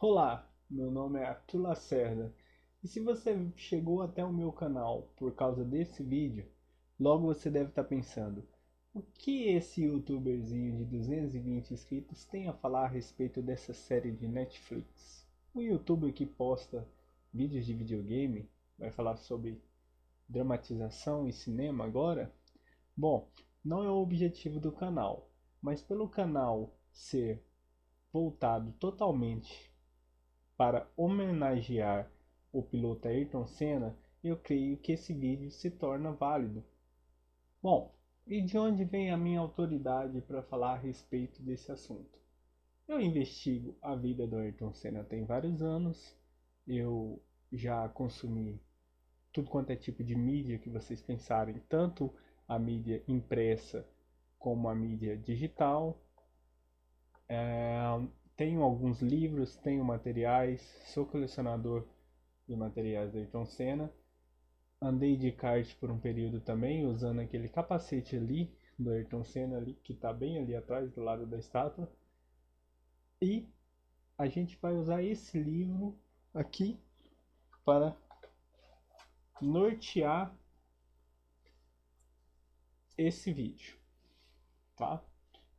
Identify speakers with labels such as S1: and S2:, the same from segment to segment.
S1: Olá, meu nome é Arthur Lacerda e se você chegou até o meu canal por causa desse vídeo, logo você deve estar pensando: o que esse youtuberzinho de 220 inscritos tem a falar a respeito dessa série de Netflix? Um youtuber que posta vídeos de videogame vai falar sobre dramatização e cinema agora? Bom, não é o objetivo do canal, mas pelo canal ser voltado totalmente para homenagear o piloto Ayrton Senna, eu creio que esse vídeo se torna válido. Bom, e de onde vem a minha autoridade para falar a respeito desse assunto? Eu investigo a vida do Ayrton Senna tem vários anos, eu já consumi tudo quanto é tipo de mídia que vocês pensarem, tanto a mídia impressa como a mídia digital. Tenho alguns livros, tenho materiais, sou colecionador de materiais da Ayrton Senna. Andei de kart por um período também, usando aquele capacete ali do Ayrton Senna ali, que está bem ali atrás do lado da estátua. E a gente vai usar esse livro aqui para nortear esse vídeo, tá?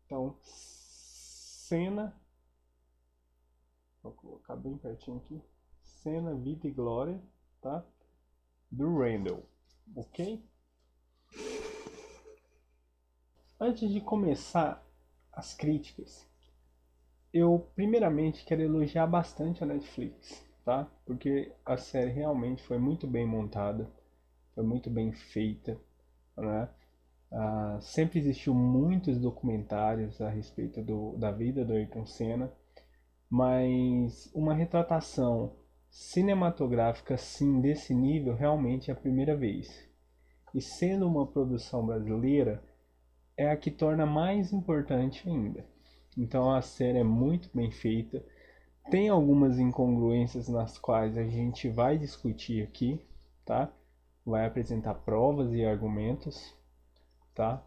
S1: Então, Senna, vou colocar bem pertinho aqui, Senna, Vida e Glória, tá? Do Randall, ok? Antes de começar as críticas, eu primeiramente quero elogiar bastante a Netflix, tá? Porque a série realmente foi muito bem montada, foi muito bem feita, né? Sempre existiu muitos documentários a respeito da vida do Ayrton Senna, mas uma retratação cinematográfica assim desse nível realmente é a primeira vez. E sendo uma produção brasileira, é a que torna mais importante ainda. Então a série é muito bem feita. Tem algumas incongruências nas quais a gente vai discutir aqui, tá? Vai apresentar provas e argumentos, tá?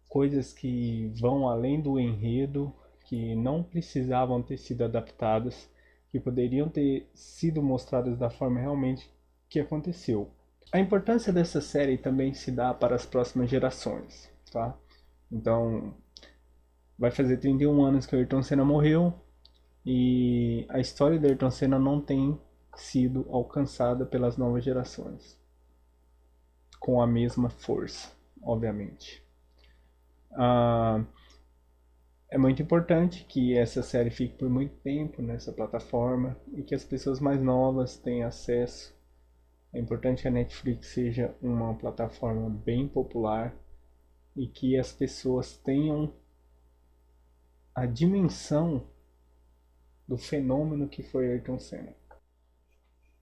S1: Coisas que vão além do enredo, que não precisavam ter sido adaptadas, que poderiam ter sido mostradas da forma realmente que aconteceu. A importância dessa série também se dá para as próximas gerações, tá? Então, vai fazer 31 anos que o Ayrton Senna morreu e a história do Ayrton Senna não tem sido alcançada pelas novas gerações com a mesma força, obviamente. Ah, é muito importante que essa série fique por muito tempo nessa plataforma e que as pessoas mais novas tenham acesso. É importante que a Netflix seja uma plataforma bem popular e que as pessoas tenham a dimensão do fenômeno que foi Ayrton Senna.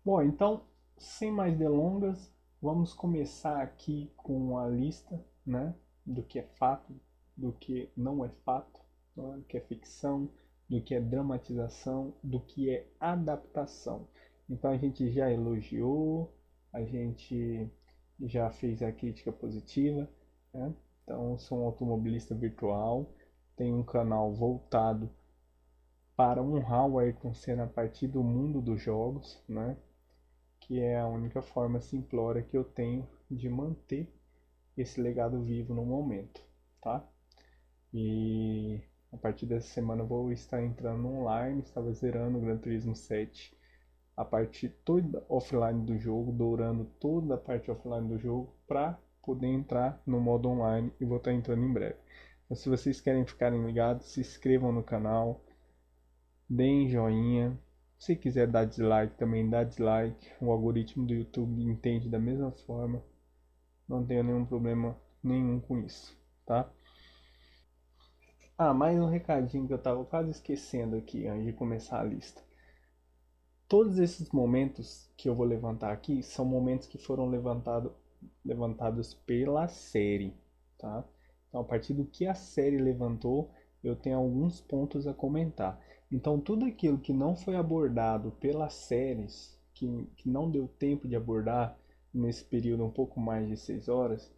S1: Bom, então, sem mais delongas, vamos começar aqui com a lista, né, do que é fato, do que não é fato, né, do que é ficção, do que é dramatização, do que é adaptação. Então a gente já elogiou, a gente já fez a crítica positiva, né? Então sou um automobilista virtual, tenho um canal voltado para honrar o Ayrton Senna a partir do mundo dos jogos, né? Que é a única forma simplória que eu tenho de manter esse legado vivo no momento, tá? E a partir dessa semana eu vou estar entrando online, estava zerando o Gran Turismo 7, a parte toda offline do jogo, dourando toda a parte offline do jogo para poder entrar no modo online e vou estar entrando em breve. Então, se vocês querem ficarem ligados, se inscrevam no canal, deem joinha. Se quiser dar dislike, também dá dislike. O algoritmo do YouTube entende da mesma forma. Não tenho nenhum problema nenhum com isso, tá? Mais um recadinho que eu tava quase esquecendo aqui antes de começar a lista. Todos esses momentos que eu vou levantar aqui são momentos que foram levantados pela série, tá? Então, a partir do que a série levantou, eu tenho alguns pontos a comentar. Então, tudo aquilo que não foi abordado pelas séries, que não deu tempo de abordar nesse período um pouco mais de 6 horas,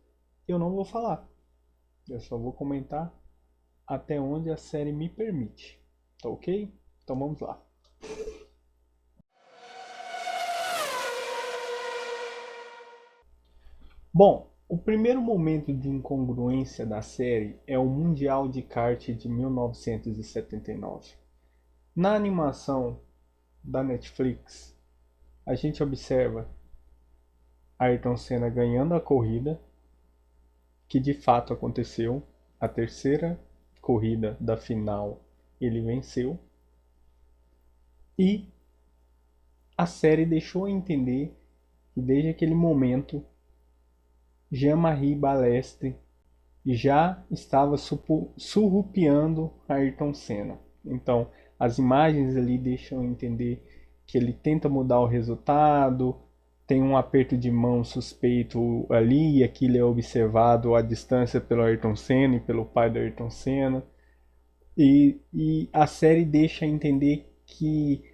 S1: eu não vou falar. Eu só vou comentar até onde a série me permite. Tá ok? Então vamos lá. Bom, o primeiro momento de incongruência da série é o Mundial de Kart de 1979. Na animação da Netflix, a gente observa Ayrton Senna ganhando a corrida, que de fato aconteceu, a terceira corrida da final ele venceu, e a série deixou entender que desde aquele momento Jean-Marie Balestre já estava surrupiando Ayrton Senna. Então, as imagens ali deixam entender que ele tenta mudar o resultado, tem um aperto de mão suspeito ali, e aquilo é observado à distância pelo Ayrton Senna e pelo pai do Ayrton Senna. E a série deixa entender que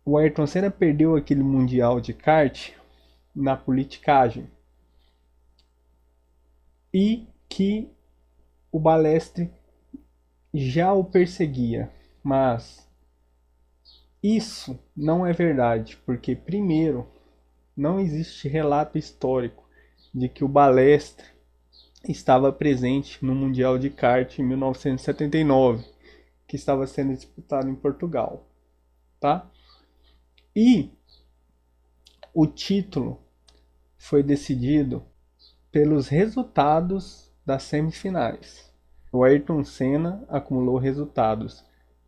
S1: o Ayrton Senna perdeu aquele Mundial de kart na politicagem e que o Balestre já o perseguia, mas isso não é verdade, porque primeiro não existe relato histórico de que o Balestre estava presente no Mundial de Kart em 1979, que estava sendo disputado em Portugal, tá? E o título foi decidido pelos resultados das semifinais. O Ayrton Senna acumulou resultados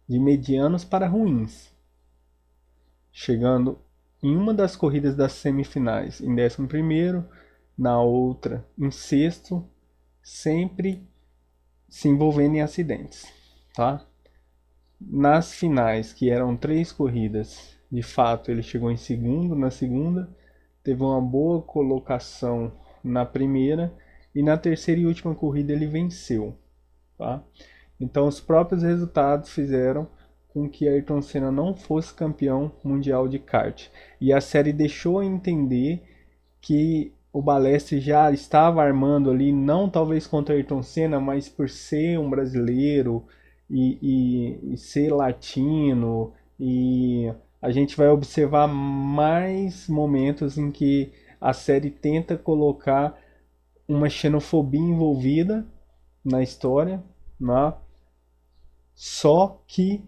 S1: de medianos para ruins, chegando em uma das corridas das semifinais em 11º, na outra em sexto, sempre se envolvendo em acidentes, tá? Nas finais, que eram 3 corridas, de fato ele chegou em segundo na segunda, teve uma boa colocação na primeira e na terceira e última corrida ele venceu, tá? Então os próprios resultados fizeram com que Ayrton Senna não fosse campeão mundial de kart. E a série deixou entender que o Balestre já estava armando ali, não talvez contra Ayrton Senna, mas por ser um brasileiro e ser latino. E a gente vai observar mais momentos em que a série tenta colocar uma xenofobia envolvida na história, né? Só que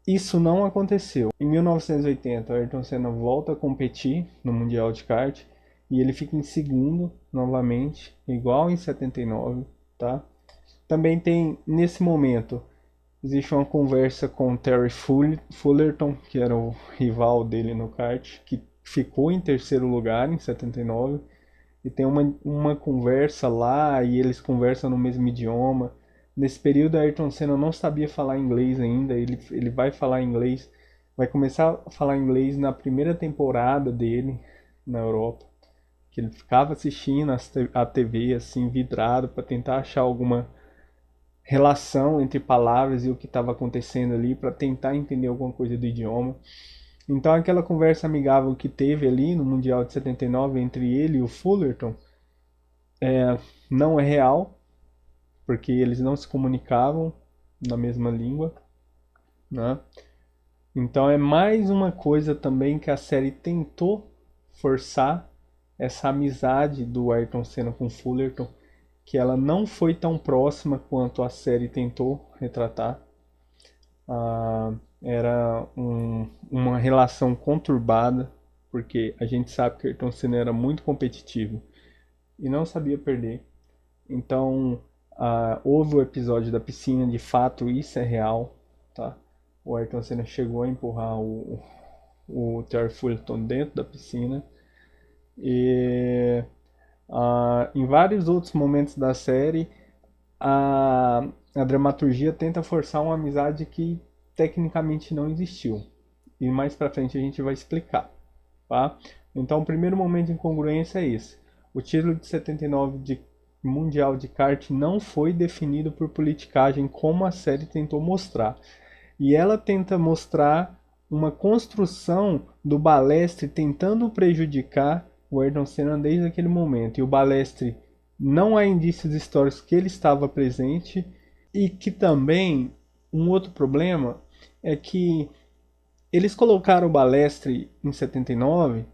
S1: isso não aconteceu. Em 1980, Ayrton Senna volta a competir no Mundial de Kart e ele fica em segundo novamente, igual em 79, tá? Também tem, nesse momento, existe uma conversa com Terry Fullerton, que era o rival dele no kart, que ficou em terceiro lugar em 79, e tem uma conversa lá e eles conversam no mesmo idioma. Nesse período, Ayrton Senna não sabia falar inglês ainda, ele vai falar inglês, vai começar a falar inglês na primeira temporada dele na Europa, que ele ficava assistindo a TV assim, vidrado, para tentar achar alguma relação entre palavras e o que estava acontecendo ali, para tentar entender alguma coisa do idioma. Então aquela conversa amigável que teve ali no Mundial de 79 entre ele e o Fullerton não é real, porque eles não se comunicavam na mesma língua, né? Então é mais uma coisa também que a série tentou forçar, essa amizade do Ayrton Senna com Fullerton, que ela não foi tão próxima quanto a série tentou retratar. Era uma relação conturbada, porque a gente sabe que Ayrton Senna era muito competitivo e não sabia perder. Então, houve o episódio da piscina, de fato isso é real, tá? O Ayrton Senna chegou a empurrar o Terry Fullerton dentro da piscina. E em vários outros momentos da série, a dramaturgia tenta forçar uma amizade que tecnicamente não existiu. E mais pra frente a gente vai explicar, tá? Então o primeiro momento de incongruência é esse. O título de 79 de Mundial de Kart não foi definido por politicagem como a série tentou mostrar. E ela tenta mostrar uma construção do Balestre tentando prejudicar o Ayrton Senna desde aquele momento. E o Balestre, não há indícios históricos que ele estava presente. E que também, um outro problema é que eles colocaram o Balestre em 79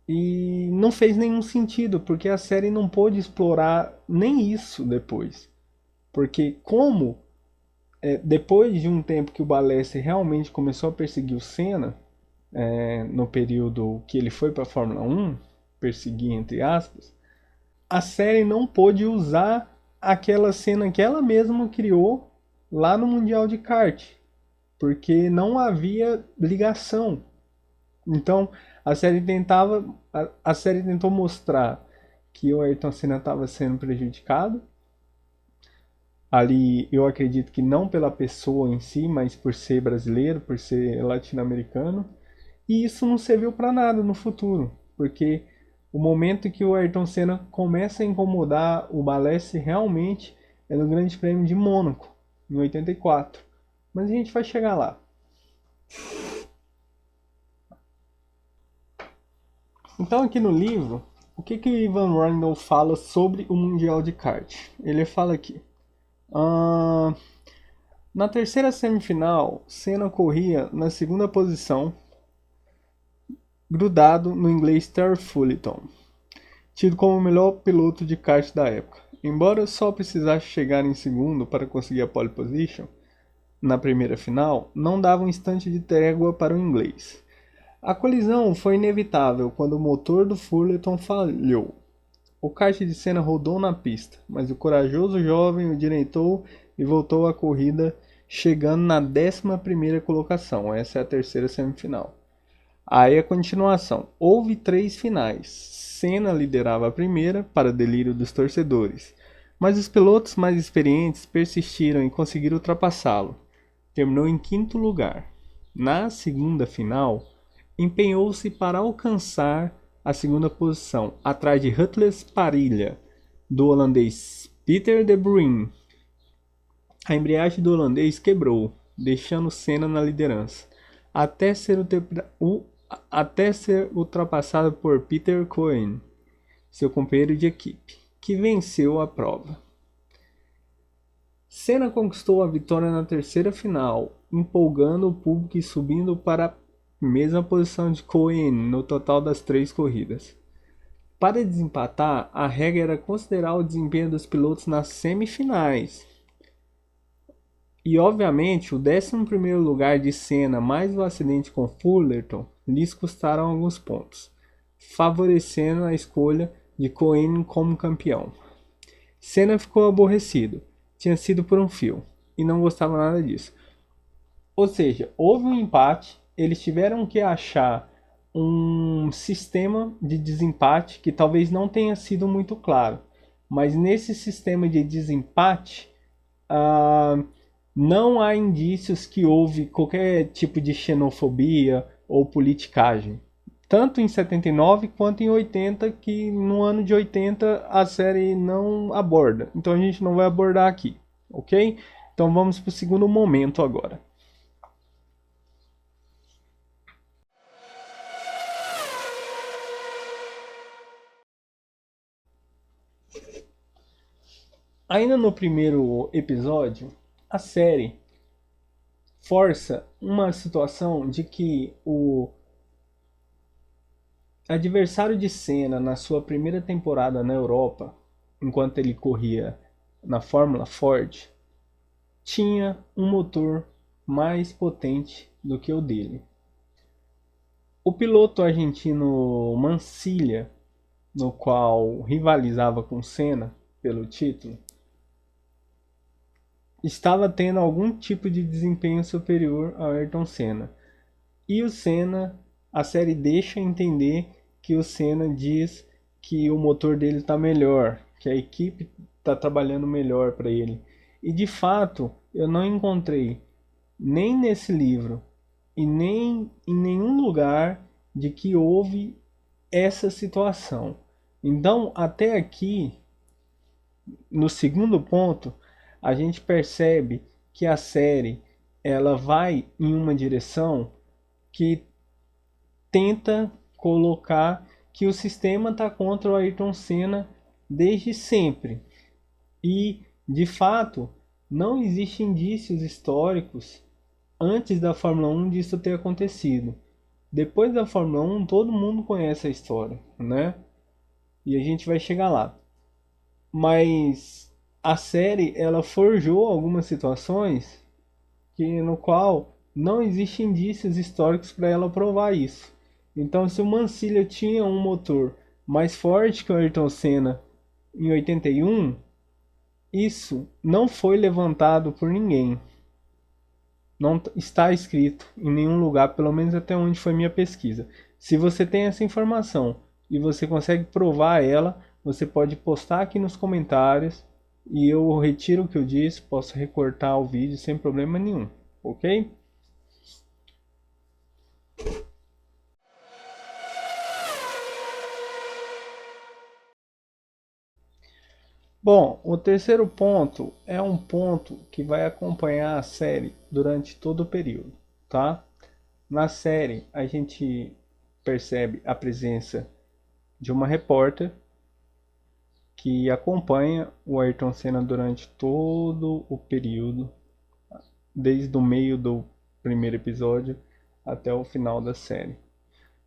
S1: E não fez nenhum sentido, porque a série não pôde explorar nem isso depois. Porque como depois de um tempo que o Balestre realmente começou a perseguir o Senna, no período que ele foi para a Fórmula 1, perseguir entre aspas, a série não pôde usar aquela cena que ela mesma criou lá no Mundial de Kart, porque não havia ligação. Então a série tentou mostrar que o Ayrton Senna estava sendo prejudicado. Ali eu acredito que não pela pessoa em si, mas por ser brasileiro, por ser latino-americano. E isso não serviu para nada no futuro, porque o momento que o Ayrton Senna começa a incomodar o Balestre realmente é no Grande Prêmio de Mônaco, em 84. Mas a gente vai chegar lá. Então aqui no livro, o que o Ivan Randall fala sobre o Mundial de Kart? Ele fala aqui. Na terceira semifinal, Senna corria na segunda posição, grudado no inglês Terry Fullerton, tido como o melhor piloto de kart da época. Embora só precisasse chegar em segundo para conseguir a pole position na primeira final, não dava um instante de trégua para o inglês. A colisão foi inevitável quando o motor do Fullerton falhou. O kart de Senna rodou na pista, mas o corajoso jovem o direitou e voltou à corrida, chegando na 11ª colocação. Essa é a terceira semifinal. Aí a continuação. Houve 3 finais. Senna liderava a primeira, para delírio dos torcedores, mas os pilotos mais experientes persistiram e conseguiram ultrapassá-lo. Terminou em 5º lugar. Na segunda final, empenhou-se para alcançar a segunda posição, atrás de Rutles Parilha, do holandês Peter de Bruyn. A embreagem do holandês quebrou, deixando Senna na liderança, até ser ultrapassado por Peter Cohen, seu companheiro de equipe, que venceu a prova. Senna conquistou a vitória na terceira final, empolgando o público e subindo para a mesma posição de Cohen no total das 3 corridas. Para desempatar, a regra era considerar o desempenho dos pilotos nas semifinais. E obviamente o 11º lugar de Senna mais o acidente com Fullerton lhes custaram alguns pontos, favorecendo a escolha de Cohen como campeão. Senna ficou aborrecido, tinha sido por um fio, e não gostava nada disso. Ou seja, houve um empate, eles tiveram que achar um sistema de desempate que talvez não tenha sido muito claro, mas nesse sistema de desempate não há indícios que houve qualquer tipo de xenofobia ou politicagem. Tanto em 79 quanto em 80, que no ano de 80 a série não aborda. Então a gente não vai abordar aqui, ok? Então vamos para o segundo momento agora. Ainda no primeiro episódio, a série força uma situação de que o adversário de Senna na sua primeira temporada na Europa, enquanto ele corria na Fórmula Ford, tinha um motor mais potente do que o dele. O piloto argentino Mansilla, no qual rivalizava com Senna pelo título, estava tendo algum tipo de desempenho superior ao Ayrton Senna. E o Senna, a série deixa entender que o Senna diz que o motor dele está melhor, que a equipe está trabalhando melhor para ele. E de fato, eu não encontrei nem nesse livro e nem em nenhum lugar de que houve essa situação. Então, até aqui, no segundo ponto, a gente percebe que a série ela vai em uma direção que tenta colocar que o sistema está contra o Ayrton Senna desde sempre. E, de fato, não existem indícios históricos antes da Fórmula 1 disso ter acontecido. Depois da Fórmula 1, todo mundo conhece a história, né? E a gente vai chegar lá. Mas a série, ela forjou algumas situações que no qual não existem indícios históricos para ela provar isso. Então, se o Mansilla tinha um motor mais forte que o Ayrton Senna em 81, isso não foi levantado por ninguém. Não está escrito em nenhum lugar, pelo menos até onde foi minha pesquisa. Se você tem essa informação e você consegue provar ela, você pode postar aqui nos comentários e eu retiro o que eu disse, posso recortar o vídeo sem problema nenhum, ok? Bom, o terceiro ponto é um ponto que vai acompanhar a série durante todo o período, tá? Na série, a gente percebe a presença de uma repórter que acompanha o Ayrton Senna durante todo o período, desde o meio do primeiro episódio até o final da série,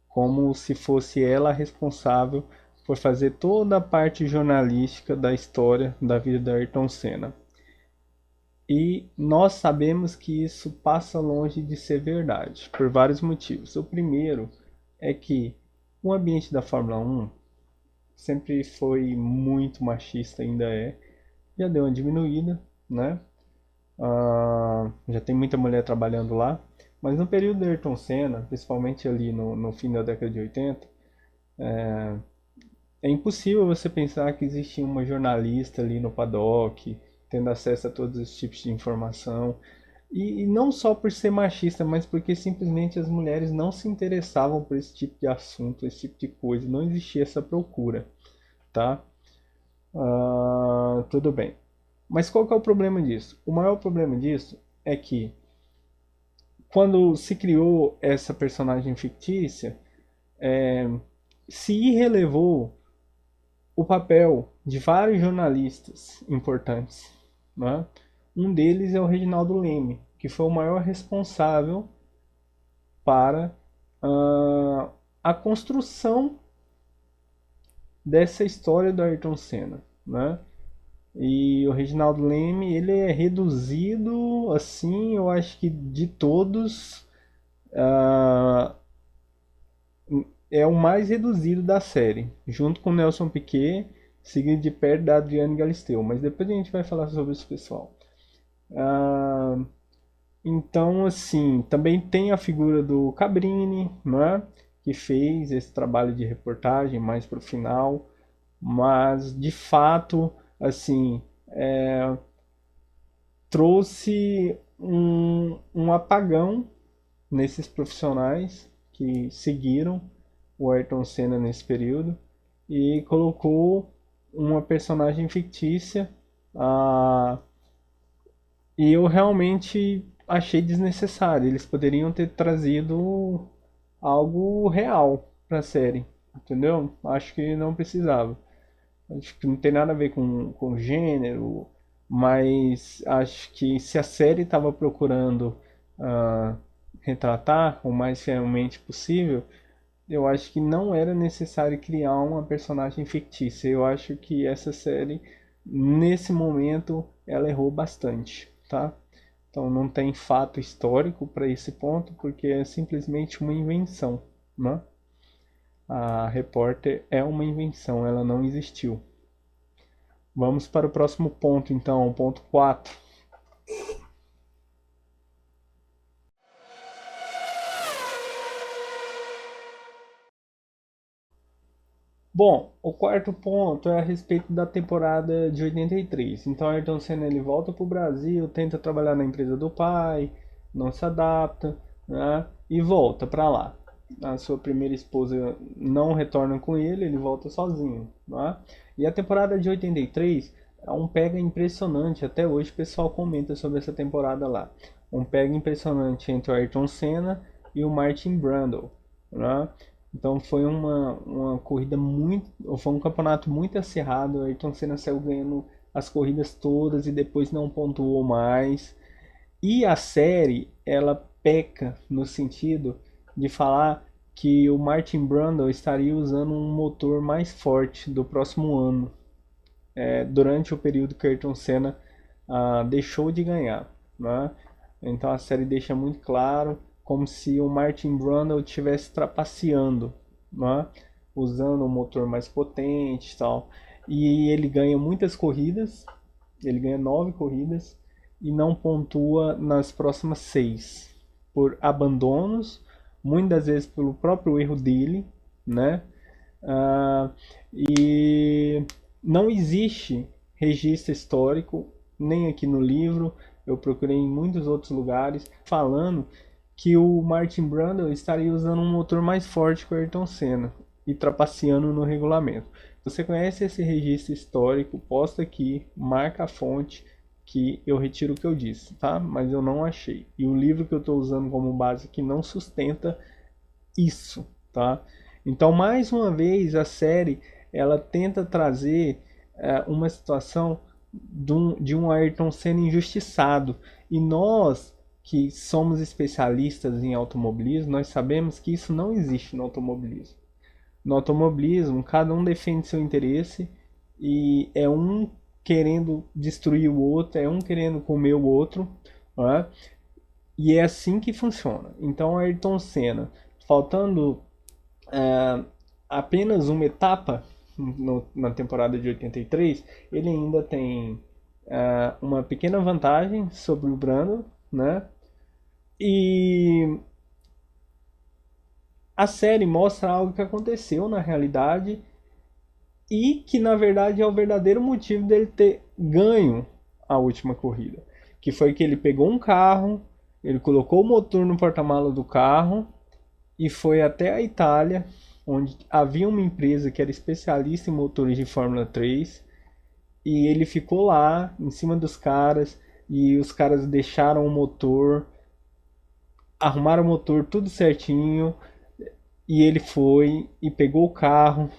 S1: como se fosse ela responsável por fazer toda a parte jornalística da história da vida de Ayrton Senna. E nós sabemos que isso passa longe de ser verdade, por vários motivos. O primeiro é que o ambiente da Fórmula 1 sempre foi muito machista, ainda é. Já deu uma diminuída, né? Já tem muita mulher trabalhando lá. Mas no período de Ayrton Senna, principalmente ali no fim da década de 80, é impossível você pensar que existia uma jornalista ali no paddock, tendo acesso a todos os tipos de informação. E não só por ser machista, mas porque simplesmente as mulheres não se interessavam por esse tipo de assunto, esse tipo de coisa. Não existia essa procura, tá? Tudo bem. Mas qual que é o problema disso? O maior problema disso é que quando se criou essa personagem fictícia, se relevou o papel de vários jornalistas importantes, né? Um deles é o Reginaldo Leme, que foi o maior responsável para a construção dessa história do Ayrton Senna, né? E o Reginaldo Leme, ele é reduzido, assim, eu acho que de todos, é o mais reduzido da série, junto com o Nelson Piquet, seguido de perto da Adriane Galisteu. Mas depois a gente vai falar sobre esse pessoal. Então, assim, também tem a figura do Cabrini, né, que fez esse trabalho de reportagem mais para o final, mas de fato, assim, trouxe um apagão nesses profissionais que seguiram o Ayrton Senna nesse período e colocou uma personagem fictícia. E eu realmente achei desnecessário. Eles poderiam ter trazido algo real para a série, entendeu? Acho que não precisava. Acho que não tem nada a ver com gênero, mas acho que se a série estava procurando retratar o mais fielmente possível, eu acho que não era necessário criar uma personagem fictícia. Eu acho que essa série, nesse momento, ela errou bastante, tá? Então não tem fato histórico para esse ponto, porque é simplesmente uma invenção, né? A repórter é uma invenção, ela não existiu. Vamos para o próximo ponto, então, ponto 4. Bom, o quarto ponto é a respeito da temporada de 83. Então, Ayrton Senna ele volta para o Brasil, tenta trabalhar na empresa do pai, não se adapta, né? E volta para lá. A sua primeira esposa não retorna com ele, ele volta sozinho, né? E a temporada de 83 é um pega impressionante. Até hoje o pessoal comenta sobre essa temporada lá. Um pega impressionante entre o Ayrton Senna e o Martin Brundle, né? Então foi uma corrida muito. Foi um campeonato muito acirrado. Ayrton Senna saiu ganhando as corridas todas e depois não pontuou mais. E a série, ela peca no sentido de falar que o Martin Brundle estaria usando um motor mais forte do próximo ano, durante o período que Ayrton Senna deixou de ganhar, né? Então a série deixa muito claro como se o Martin Brundle estivesse trapaceando, né? Usando um motor mais potente e tal. E ele ganha muitas corridas, ele ganha 9 corridas e não pontua nas próximas 6 por abandonos, muitas vezes pelo próprio erro dele, né? E não existe registro histórico, nem aqui no livro, eu procurei em muitos outros lugares, falando que o Martin Brundle estaria usando um motor mais forte que o Ayrton Senna e trapaceando no regulamento. Você conhece esse registro histórico? Posta aqui, marca a fonte que eu retiro o que eu disse, tá? Mas eu não achei. E o livro que eu estou usando como base aqui não sustenta isso, tá? Então, mais uma vez, a série ela tenta trazer uma situação de um Ayrton Senna injustiçado. E nós, que somos especialistas em automobilismo, nós sabemos que isso não existe no automobilismo. No automobilismo, cada um defende seu interesse e é um querendo destruir o outro, é um querendo comer o outro, né? E é assim que funciona. Então, Ayrton Senna, faltando apenas uma etapa na temporada de 83, ele ainda tem uma pequena vantagem sobre o Brundle, né? E a série mostra algo que aconteceu na realidade e que na verdade é o verdadeiro motivo dele ter ganho a última corrida, que foi que ele pegou um carro, ele colocou o motor no porta-malas do carro e foi até a Itália, onde havia uma empresa que era especialista em motores de Fórmula 3, e ele ficou lá em cima dos caras e os caras deixaram o motor, arrumaram o motor tudo certinho, e ele foi e pegou o carro,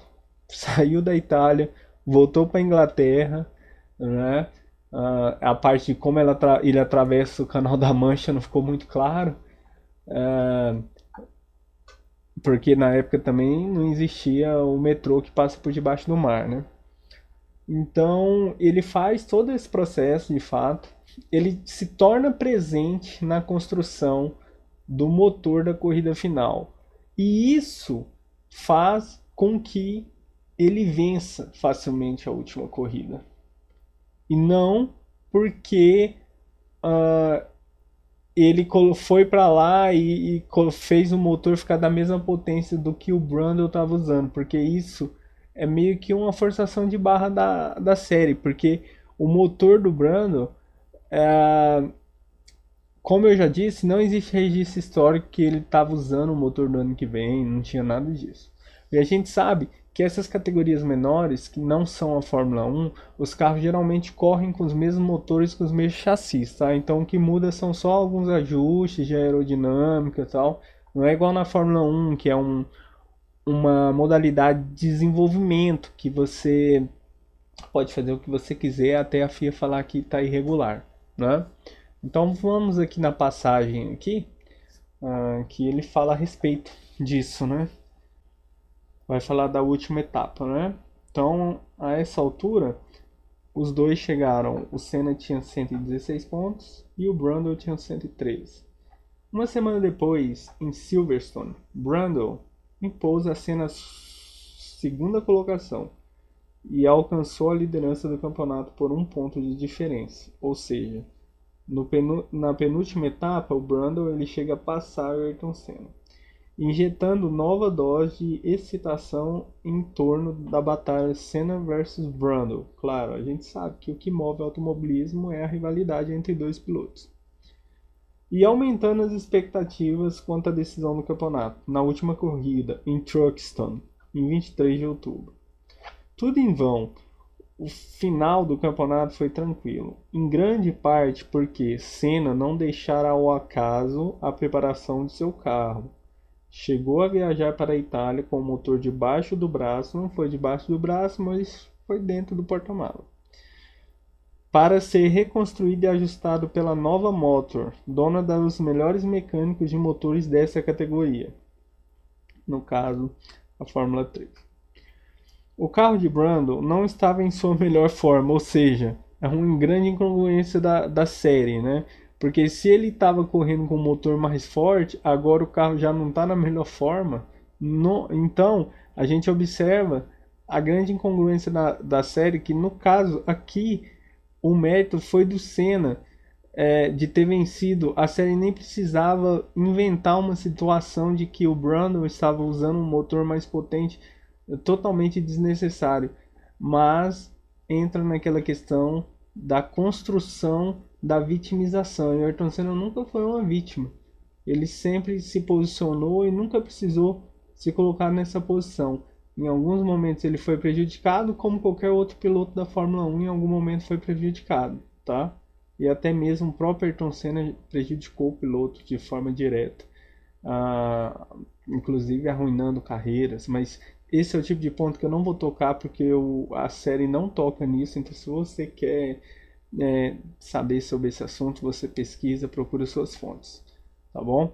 S1: saiu da Itália, voltou para a Inglaterra, né? A parte de como ele atravessa o Canal da Mancha não ficou muito claro, porque na época também não existia o metrô que passa por debaixo do mar, né? Então ele faz todo esse processo de fato, ele se torna presente na construção do motor da corrida final. E isso faz com que ele vença facilmente a última corrida. E não porque ele foi para lá e fez o motor ficar da mesma potência do que o Brundle estava usando, porque isso é meio que uma forçação de barra da série, porque o motor do Brundle, como eu já disse, não existe registro histórico que ele estava usando o motor do ano que vem, não tinha nada disso. E a gente sabe que essas categorias menores, que não são a Fórmula 1, os carros geralmente correm com os mesmos motores, com os mesmos chassis, tá? Então o que muda são só alguns ajustes de aerodinâmica e tal. Não é igual na Fórmula 1, que é uma modalidade de desenvolvimento, que você pode fazer o que você quiser até a FIA falar que está irregular, né? Então vamos aqui na passagem aqui, que ele fala a respeito disso, né? Vai falar da última etapa, né? Então, a essa altura, os dois chegaram. O Senna tinha 116 pontos e o Brundle tinha 103. Uma semana depois, em Silverstone, Brundle impôs a Senna segunda colocação e alcançou a liderança do campeonato por um ponto de diferença. Ou seja, na penúltima etapa, o Brundle ele chega a passar o Ayrton Senna, injetando nova dose de excitação em torno da batalha Senna versus Brundle. Claro, a gente sabe que o que move o automobilismo é a rivalidade entre dois pilotos. E aumentando as expectativas quanto à decisão do campeonato, na última corrida, em Truxton, em 23 de outubro. Tudo em vão. O final do campeonato foi tranquilo, em grande parte porque Senna não deixara ao acaso a preparação de seu carro. Chegou a viajar para a Itália com o motor debaixo do braço, não foi debaixo do braço, mas foi dentro do porta-malas, para ser reconstruído e ajustado pela Nova Motor, dona dos melhores mecânicos de motores dessa categoria. no caso, a Fórmula 3. O carro de Brundle não estava em sua melhor forma, ou seja, é uma grande incongruência da série, né? Porque se ele estava correndo com um motor mais forte, agora o carro já não está na melhor forma. Então, a gente observa a grande incongruência da série, que no caso aqui, o mérito foi do Senna, de ter vencido. A série nem precisava inventar uma situação de que o Brundle estava usando um motor mais potente, totalmente desnecessário. Mas entra naquela questão da construção da vitimização. E o Ayrton Senna nunca foi uma vítima. Ele sempre se posicionou e nunca precisou se colocar nessa posição. Em alguns momentos ele foi prejudicado, como qualquer outro piloto da Fórmula 1 em algum momento foi prejudicado, tá? E até mesmo o próprio Ayrton Senna prejudicou o piloto de forma direta, inclusive arruinando carreiras, mas esse é o tipo de ponto que eu não vou tocar porque a série não toca nisso. Então se você quer saber sobre esse assunto, você pesquisa, procura suas fontes, tá bom?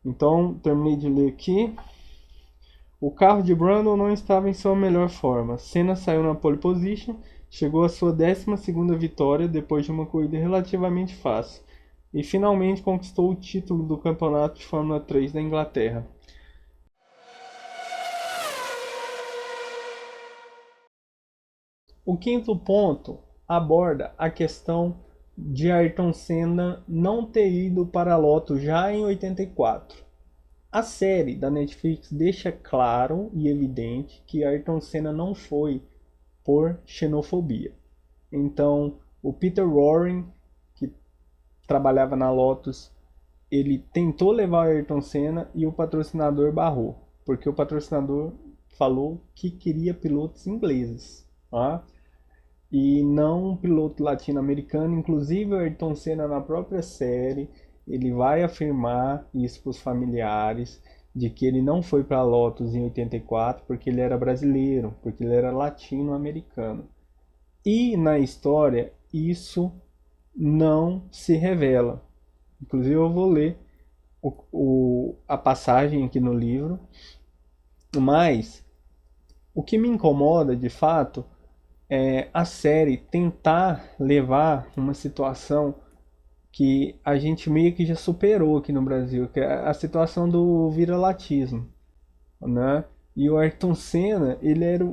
S1: Então terminei de ler aqui. O carro de Brundle não estava em sua melhor forma. Senna saiu na pole position, chegou à sua 12ª vitória depois de uma corrida relativamente fácil e finalmente conquistou o título do campeonato de Fórmula 3 da Inglaterra. O quinto ponto aborda a questão de Ayrton Senna não ter ido para a Lotus já em 84. A série da Netflix deixa claro e evidente que Ayrton Senna não foi por xenofobia. Então, o Peter Warren, que trabalhava na Lotus, ele tentou levar o Ayrton Senna e o patrocinador barrou, porque o patrocinador falou que queria pilotos ingleses, tá? E não um piloto latino-americano. Inclusive o Ayrton Senna, na própria série, ele vai afirmar isso para os familiares, de que ele não foi para a Lotus em 84 porque ele era brasileiro, porque ele era latino-americano. E na história isso não se revela. Inclusive eu vou ler a passagem aqui no livro, mas o que me incomoda de fato é a série tentar levar uma situação que a gente meio que já superou aqui no Brasil, que é a situação do viralatismo, né? E o Ayrton Senna, ele era,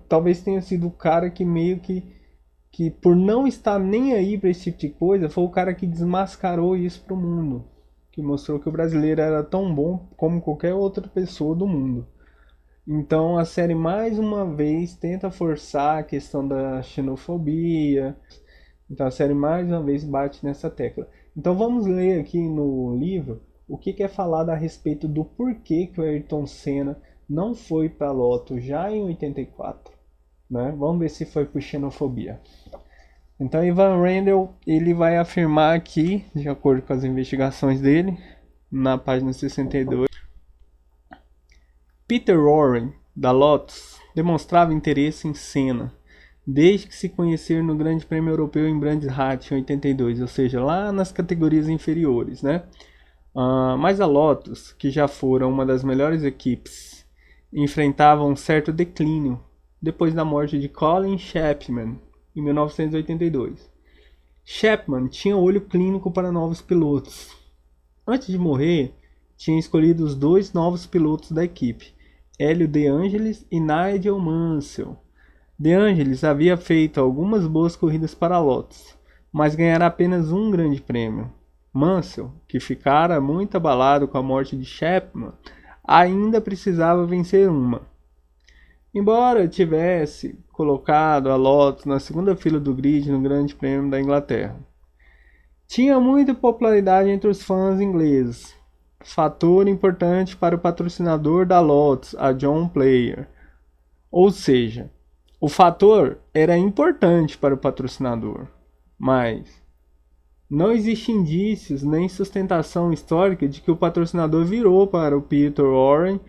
S1: talvez tenha sido o cara que meio que por não estar nem aí para esse tipo de coisa, foi o cara que desmascarou isso para o mundo, que mostrou que o brasileiro era tão bom como qualquer outra pessoa do mundo. Então a série mais uma vez tenta forçar a questão da xenofobia. Então a série mais uma vez bate nessa tecla. Então vamos ler aqui no livro o que é falado a respeito do porquê que o Ayrton Senna não foi para a Lotus já em 84. Né? Vamos ver se foi por xenofobia. Então Ivan Randall, ele vai afirmar aqui, de acordo com as investigações dele, na página 62. Peter Warren, da Lotus, demonstrava interesse em Senna desde que se conheceram no Grande Prêmio Europeu em Brands Hatch em 82, ou seja, lá nas categorias inferiores, né? Mas a Lotus, que já fora uma das melhores equipes, enfrentava um certo declínio depois da morte de Colin Chapman em 1982. Chapman tinha olho clínico para novos pilotos. Antes de morrer, tinha escolhido os 2 novos pilotos da equipe, Hélio De Angelis e Nigel Mansell. De Angelis havia feito algumas boas corridas para a Lotus, mas ganhara apenas um grande prêmio. Mansell, que ficara muito abalado com a morte de Chapman, ainda precisava vencer uma. Embora tivesse colocado a Lotus na segunda fila do grid no Grande Prêmio da Inglaterra, tinha muita popularidade entre os fãs ingleses, fator importante para o patrocinador da Lotus, a John Player. Ou seja, o fator era importante para o patrocinador, mas não existem indícios nem sustentação histórica de que o patrocinador virou para o Peter Warren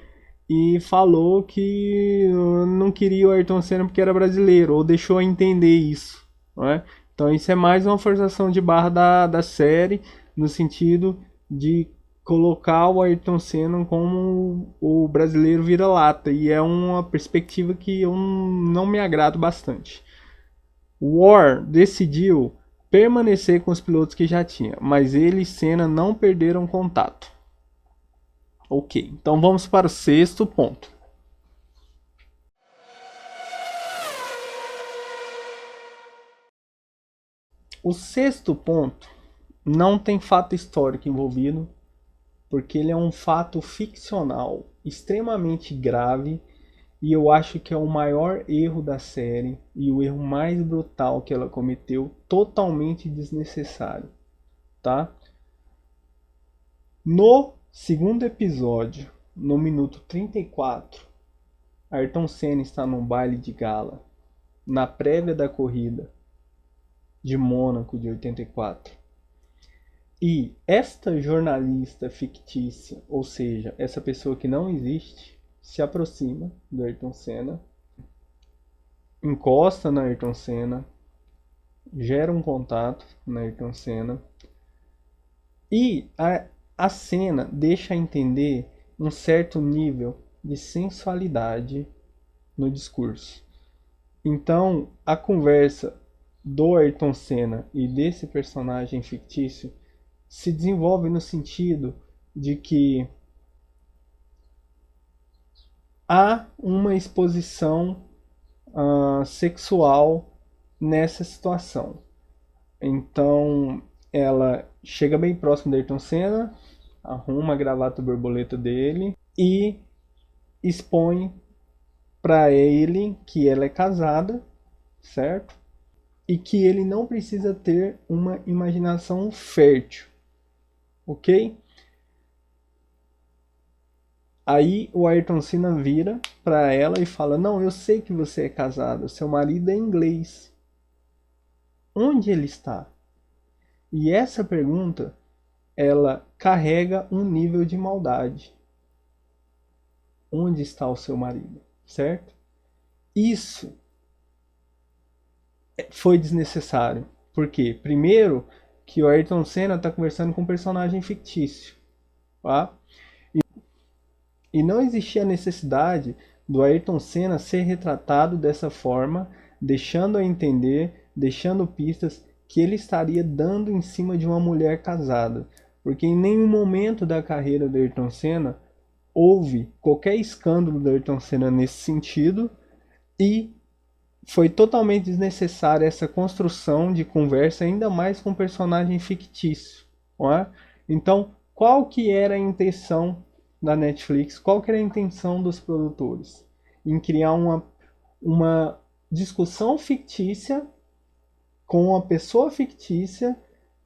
S1: e falou que não queria o Ayrton Senna porque era brasileiro, ou deixou a entender isso, não é? Então isso é mais uma forçação de barra da série, no sentido de colocar o Ayrton Senna como o brasileiro vira-lata, e é uma perspectiva que eu não me agrado bastante. O War decidiu permanecer com os pilotos que já tinha, mas ele e Senna não perderam contato. Ok, então vamos para o sexto ponto. O sexto ponto não tem fato histórico envolvido, porque ele é um fato ficcional extremamente grave, e eu acho que é o maior erro da série e o erro mais brutal que ela cometeu, totalmente desnecessário, tá? No segundo episódio, no minuto 34, Ayrton Senna está num baile de gala, na prévia da corrida de Mônaco de 84. E esta jornalista fictícia, ou seja, essa pessoa que não existe, se aproxima do Ayrton Senna, encosta no Ayrton Senna, gera um contato no Ayrton Senna, e a cena deixa entender um certo nível de sensualidade no discurso. Então, a conversa do Ayrton Senna e desse personagem fictício se desenvolve no sentido de que há uma exposição sexual nessa situação. Então, ela chega bem próximo do Ayrton Senna, arruma a gravata borboleta dele e expõe para ele que ela é casada, certo? E que ele não precisa ter uma imaginação fértil, ok? Aí o Ayrton Senna vira para ela e fala: não, eu sei que você é casada, seu marido é inglês. Onde ele está? E essa pergunta, ela carrega um nível de maldade. Onde está o seu marido? Certo? Isso foi desnecessário. Por quê? Primeiro, que o Ayrton Senna está conversando com um personagem fictício. Tá? E não existia necessidade do Ayrton Senna ser retratado dessa forma, deixando a entender, deixando pistas que ele estaria dando em cima de uma mulher casada. Porque em nenhum momento da carreira do Ayrton Senna houve qualquer escândalo do Ayrton Senna nesse sentido, e foi totalmente desnecessária essa construção de conversa, ainda mais com um personagem fictício. Não é? Então, qual que era a intenção da Netflix? Qual que era a intenção dos produtores? Em criar uma discussão fictícia com uma pessoa fictícia,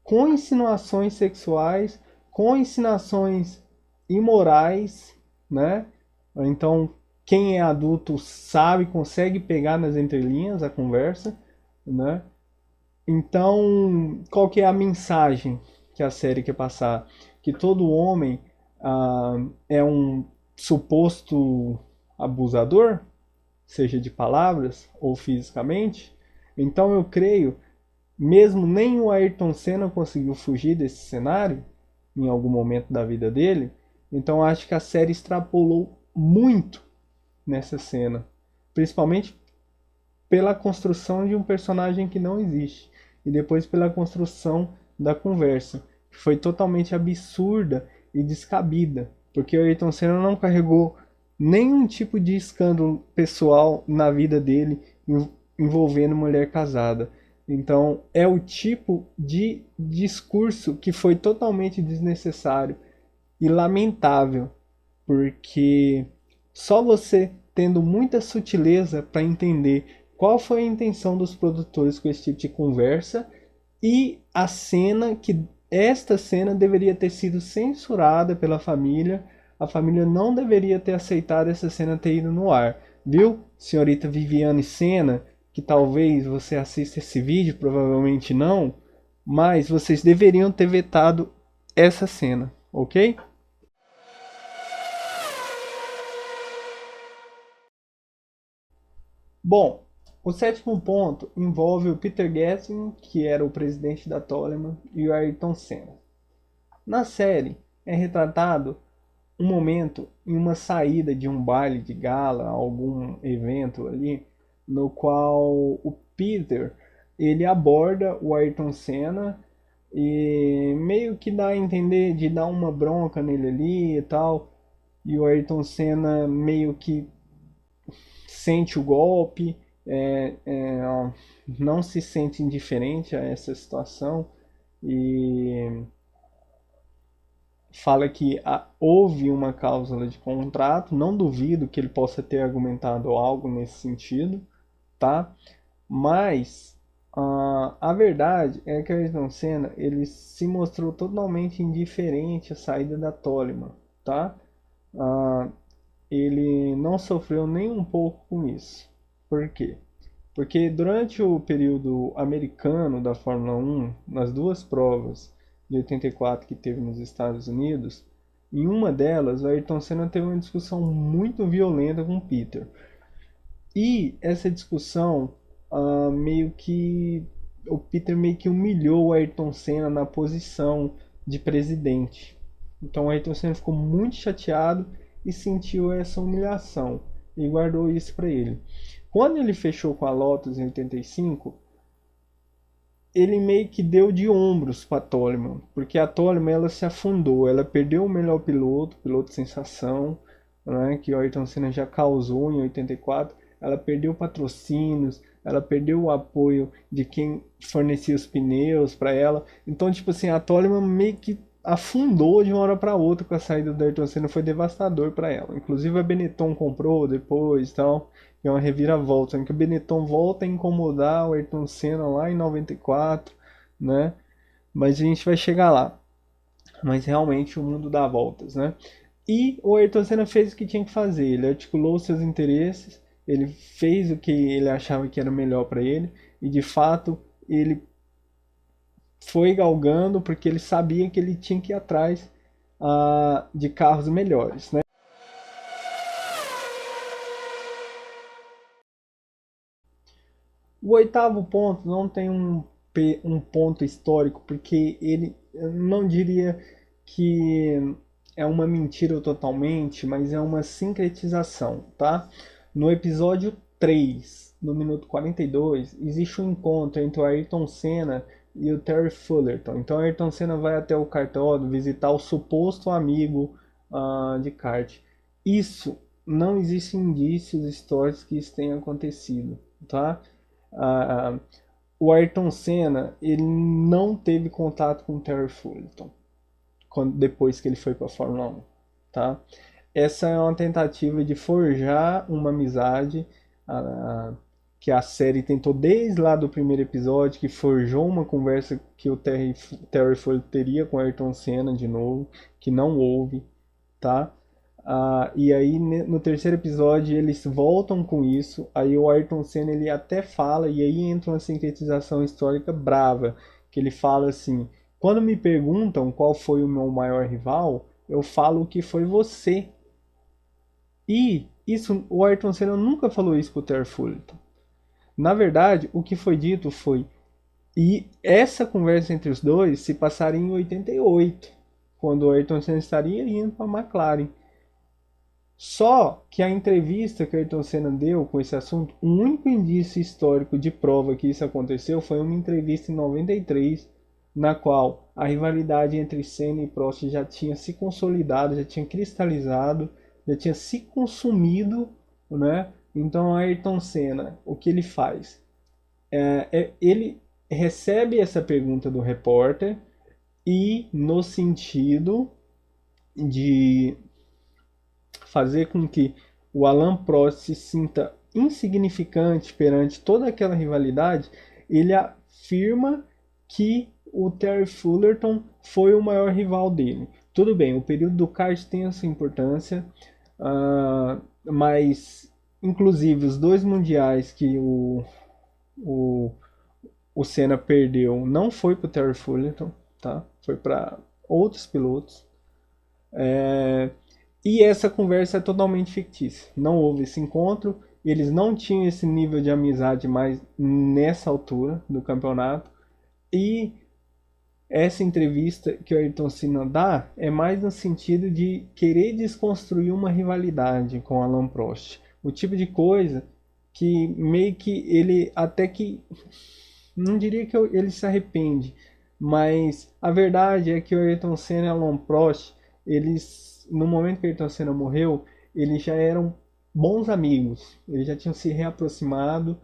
S1: com insinuações sexuais, com insinuações imorais, né? Então, quem é adulto sabe, consegue pegar nas entrelinhas a conversa, né? Então, qual que é a mensagem que a série quer passar? Que todo homem é um suposto abusador, seja de palavras ou fisicamente. Então eu creio, mesmo nem o Ayrton Senna conseguiu fugir desse cenário em algum momento da vida dele, então acho que a série extrapolou muito nessa cena, principalmente pela construção de um personagem que não existe e depois pela construção da conversa, que foi totalmente absurda e descabida, porque o Ayrton Senna não carregou nenhum tipo de escândalo pessoal na vida dele envolvendo mulher casada. Então é o tipo de discurso que foi totalmente desnecessário e lamentável, porque só você tendo muita sutileza para entender qual foi a intenção dos produtores com esse tipo de conversa, e a cena que esta cena deveria ter sido censurada pela família. A família não deveria ter aceitado essa cena ter ido no ar. Viu, senhorita Viviane Senna, que talvez você assista esse vídeo, provavelmente não, mas vocês deveriam ter vetado essa cena, ok? Bom, o sétimo ponto envolve o Peter Gasly, que era o presidente da Toleman, e o Ayrton Senna. Na série, é retratado um momento em uma saída de um baile de gala, algum evento ali, no qual o Peter ele aborda o Ayrton Senna e meio que dá a entender de dar uma bronca nele ali e tal. E o Ayrton Senna meio que sente o golpe, não se sente indiferente a essa situação e fala que houve uma cláusula de contrato, não duvido que ele possa ter argumentado algo nesse sentido, tá? Mas a verdade é que o Ayrton Senna ele se mostrou totalmente indiferente à saída da Toleman, tá? Ah, ele não sofreu nem um pouco com isso. Por quê? Porque durante o período americano da Fórmula 1, nas duas provas de 84 que teve nos Estados Unidos, em uma delas, o Ayrton Senna teve uma discussão muito violenta com o Peter. E essa discussão, meio que o Peter meio que humilhou o Ayrton Senna na posição de presidente. Então o Ayrton Senna ficou muito chateado e sentiu essa humilhação e guardou isso para ele. Quando ele fechou com a Lotus em 85, ele meio que deu de ombros para a Toleman, porque a Toleman ela se afundou, ela perdeu o melhor piloto, piloto sensação, né, que o Ayrton Senna já causou em 84, ela perdeu patrocínios, ela perdeu o apoio de quem fornecia os pneus para ela, então tipo assim, a Toleman meio que afundou de uma hora para outra com a saída do Ayrton Senna, foi devastador para ela. Inclusive a Benetton comprou depois, tal, é uma reviravolta, em que o Benetton volta a incomodar o Ayrton Senna lá em 94, né? Mas a gente vai chegar lá. Mas realmente o mundo dá voltas, né? E o Ayrton Senna fez o que tinha que fazer, ele articulou seus interesses, ele fez o que ele achava que era melhor para ele e de fato ele foi galgando porque ele sabia que ele tinha que ir atrás de carros melhores, né? O oitavo ponto não tem um ponto histórico, porque ele, eu não diria que é uma mentira totalmente, mas é uma sincretização, tá? No episódio 3, no minuto 42, existe um encontro entre o Ayrton Senna e o Terry Fullerton. Então, o Ayrton Senna vai até o cartódromo visitar o suposto amigo de kart. Isso, não existem indícios históricos que isso tenha acontecido, tá? Ah, o Ayrton Senna ele não teve contato com o Terry Fullerton depois que ele foi para a Fórmula 1, tá? Essa é uma tentativa de forjar uma amizade que a série tentou desde lá do primeiro episódio, que forjou uma conversa que o Terry Fullerton teria com o Ayrton Senna de novo, que não houve, tá? E aí no terceiro episódio eles voltam com isso, aí o Ayrton Senna ele até fala, e aí entra uma sincretização histórica brava, que ele fala assim, quando me perguntam qual foi o meu maior rival, eu falo que foi você. E isso, o Ayrton Senna nunca falou isso pro Terry Fullerton. Na verdade, o que foi dito foi, e essa conversa entre os dois se passaria em 88, quando o Ayrton Senna estaria indo para a McLaren. Só que a entrevista que Ayrton Senna deu com esse assunto, o único indício histórico de prova que isso aconteceu foi uma entrevista em 93, na qual a rivalidade entre Senna e Prost já tinha se consolidado, já tinha cristalizado, já tinha se consumido, né? Então Ayrton Senna, o que ele faz? Ele recebe essa pergunta do repórter e no sentido de fazer com que o Alain Prost se sinta insignificante perante toda aquela rivalidade, ele afirma que o Terry Fullerton foi o maior rival dele. Tudo bem, o período do kart tem essa importância, mas inclusive os dois mundiais que o, o Senna perdeu não foi para o Terry Fullerton, tá? Foi para outros pilotos. E essa conversa é totalmente fictícia. Não houve esse encontro, eles não tinham esse nível de amizade mais nessa altura do campeonato. E essa entrevista que o Ayrton Senna dá é mais no sentido de querer desconstruir uma rivalidade com Alan Prost. O tipo de coisa que meio que ele até que não diria que ele se arrepende, mas a verdade é que o Ayrton Senna e Alan Prost, eles no momento que o Ayrton Senna morreu, eles já eram bons amigos, eles já tinham se reaproximado,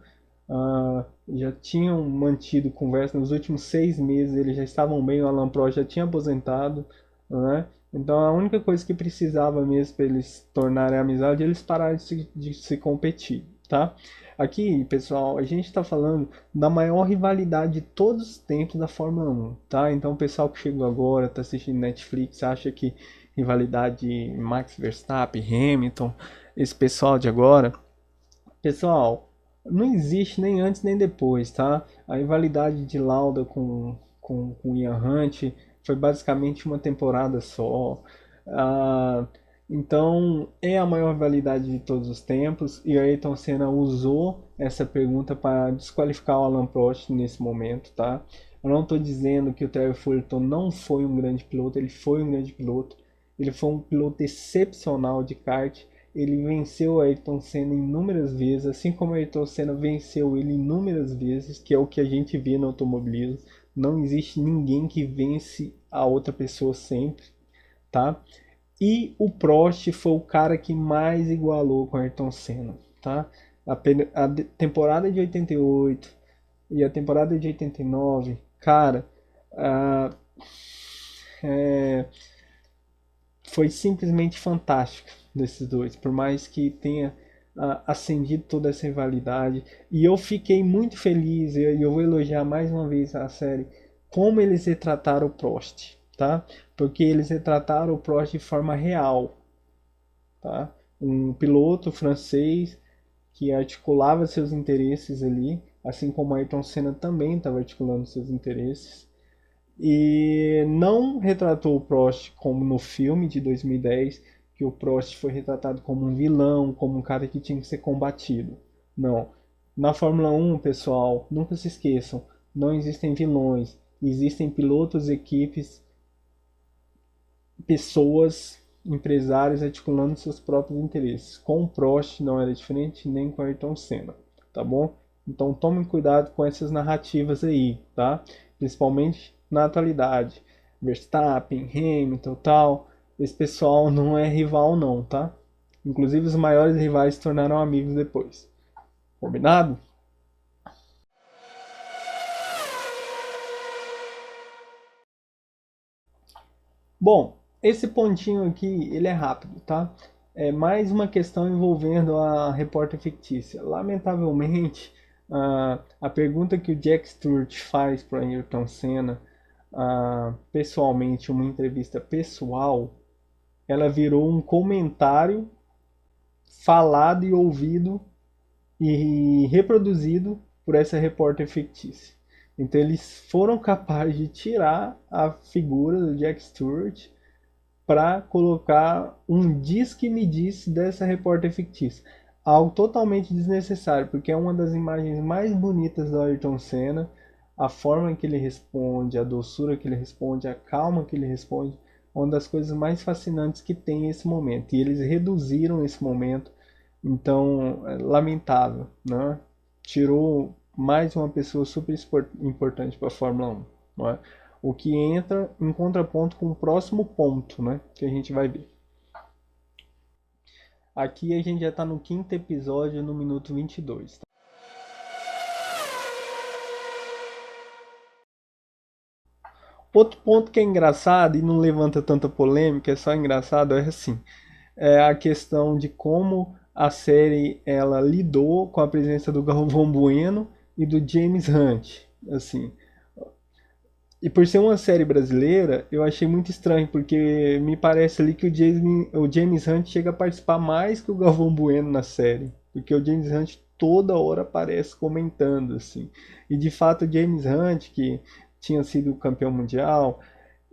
S1: já tinham mantido conversa nos últimos 6 meses, eles já estavam bem, o Alan Prost já tinha aposentado, né? Então a única coisa que precisava mesmo para eles tornarem amizade é eles pararem de se competir, tá? Aqui, pessoal, a gente está falando da maior rivalidade de todos os tempos da Fórmula 1, tá? Então o pessoal que chegou agora, está assistindo Netflix, acha que rivalidade de Max Verstappen, Hamilton, esse pessoal de agora, pessoal, não existe nem antes nem depois, tá? A rivalidade de Lauda com Ian Hunt foi basicamente uma temporada só. Ah, então, é a maior rivalidade de todos os tempos e o Ayrton Senna usou essa pergunta para desqualificar o Alan Prost nesse momento, tá? Eu não estou dizendo que o Terry Fulton não foi um grande piloto, ele foi um grande piloto. Ele foi um piloto excepcional de kart. Ele venceu o Ayrton Senna inúmeras vezes, assim como o Ayrton Senna venceu ele inúmeras vezes, que é o que a gente vê no automobilismo. Não existe ninguém que vence a outra pessoa sempre, tá? E o Prost foi o cara que mais igualou com o Ayrton Senna, tá? A temporada de 88 e a temporada de 89, cara, ah, é, foi simplesmente fantástica desses dois, por mais que tenha acendido toda essa rivalidade. E eu fiquei muito feliz, e eu vou elogiar mais uma vez a série, como eles retrataram o Prost, tá? Porque eles retrataram o Prost de forma real, tá? Um piloto francês que articulava seus interesses ali, assim como Ayrton Senna também estava articulando seus interesses. E não retratou o Prost como no filme de 2010, que o Prost foi retratado como um vilão, como um cara que tinha que ser combatido. Não. Na Fórmula 1, pessoal, nunca se esqueçam, não existem vilões, existem pilotos, equipes, pessoas, empresários articulando seus próprios interesses. Com o Prost não era diferente, nem com Ayrton Senna, tá bom? Então tomem cuidado com essas narrativas aí, tá? Principalmente na atualidade. Verstappen, Hamilton, tal. Esse pessoal não é rival não, tá? Inclusive os maiores rivais se tornaram amigos depois. Combinado? Bom, esse pontinho aqui, ele é rápido, tá? É mais uma questão envolvendo a repórter fictícia. Lamentavelmente, a pergunta que o Jack Stewart faz para Ayrton Senna, pessoalmente, uma entrevista pessoal, ela virou um comentário falado e ouvido e reproduzido por essa repórter fictícia. Então eles foram capazes de tirar a figura do Jack Stewart para colocar um diz que me disse dessa repórter fictícia. Algo totalmente desnecessário, porque é uma das imagens mais bonitas do Ayrton Senna, a forma que ele responde, a doçura que ele responde, a calma que ele responde, uma das coisas mais fascinantes que tem esse momento. E eles reduziram esse momento, então é lamentável, né? Tirou mais uma pessoa super importante para a Fórmula 1, não é? O que entra em contraponto com o próximo ponto, né? Que a gente vai ver. Aqui a gente já está no quinto episódio, no minuto 22. Tá? Outro ponto que é engraçado e não levanta tanta polêmica, é só engraçado, é assim, é a questão de como a série ela lidou com a presença do Galvão Bueno e do James Hunt, assim. E por ser uma série brasileira, eu achei muito estranho, porque me parece ali que o James Hunt chega a participar mais que o Galvão Bueno na série. Porque o James Hunt toda hora aparece comentando, assim. E de fato o James Hunt, que tinha sido campeão mundial,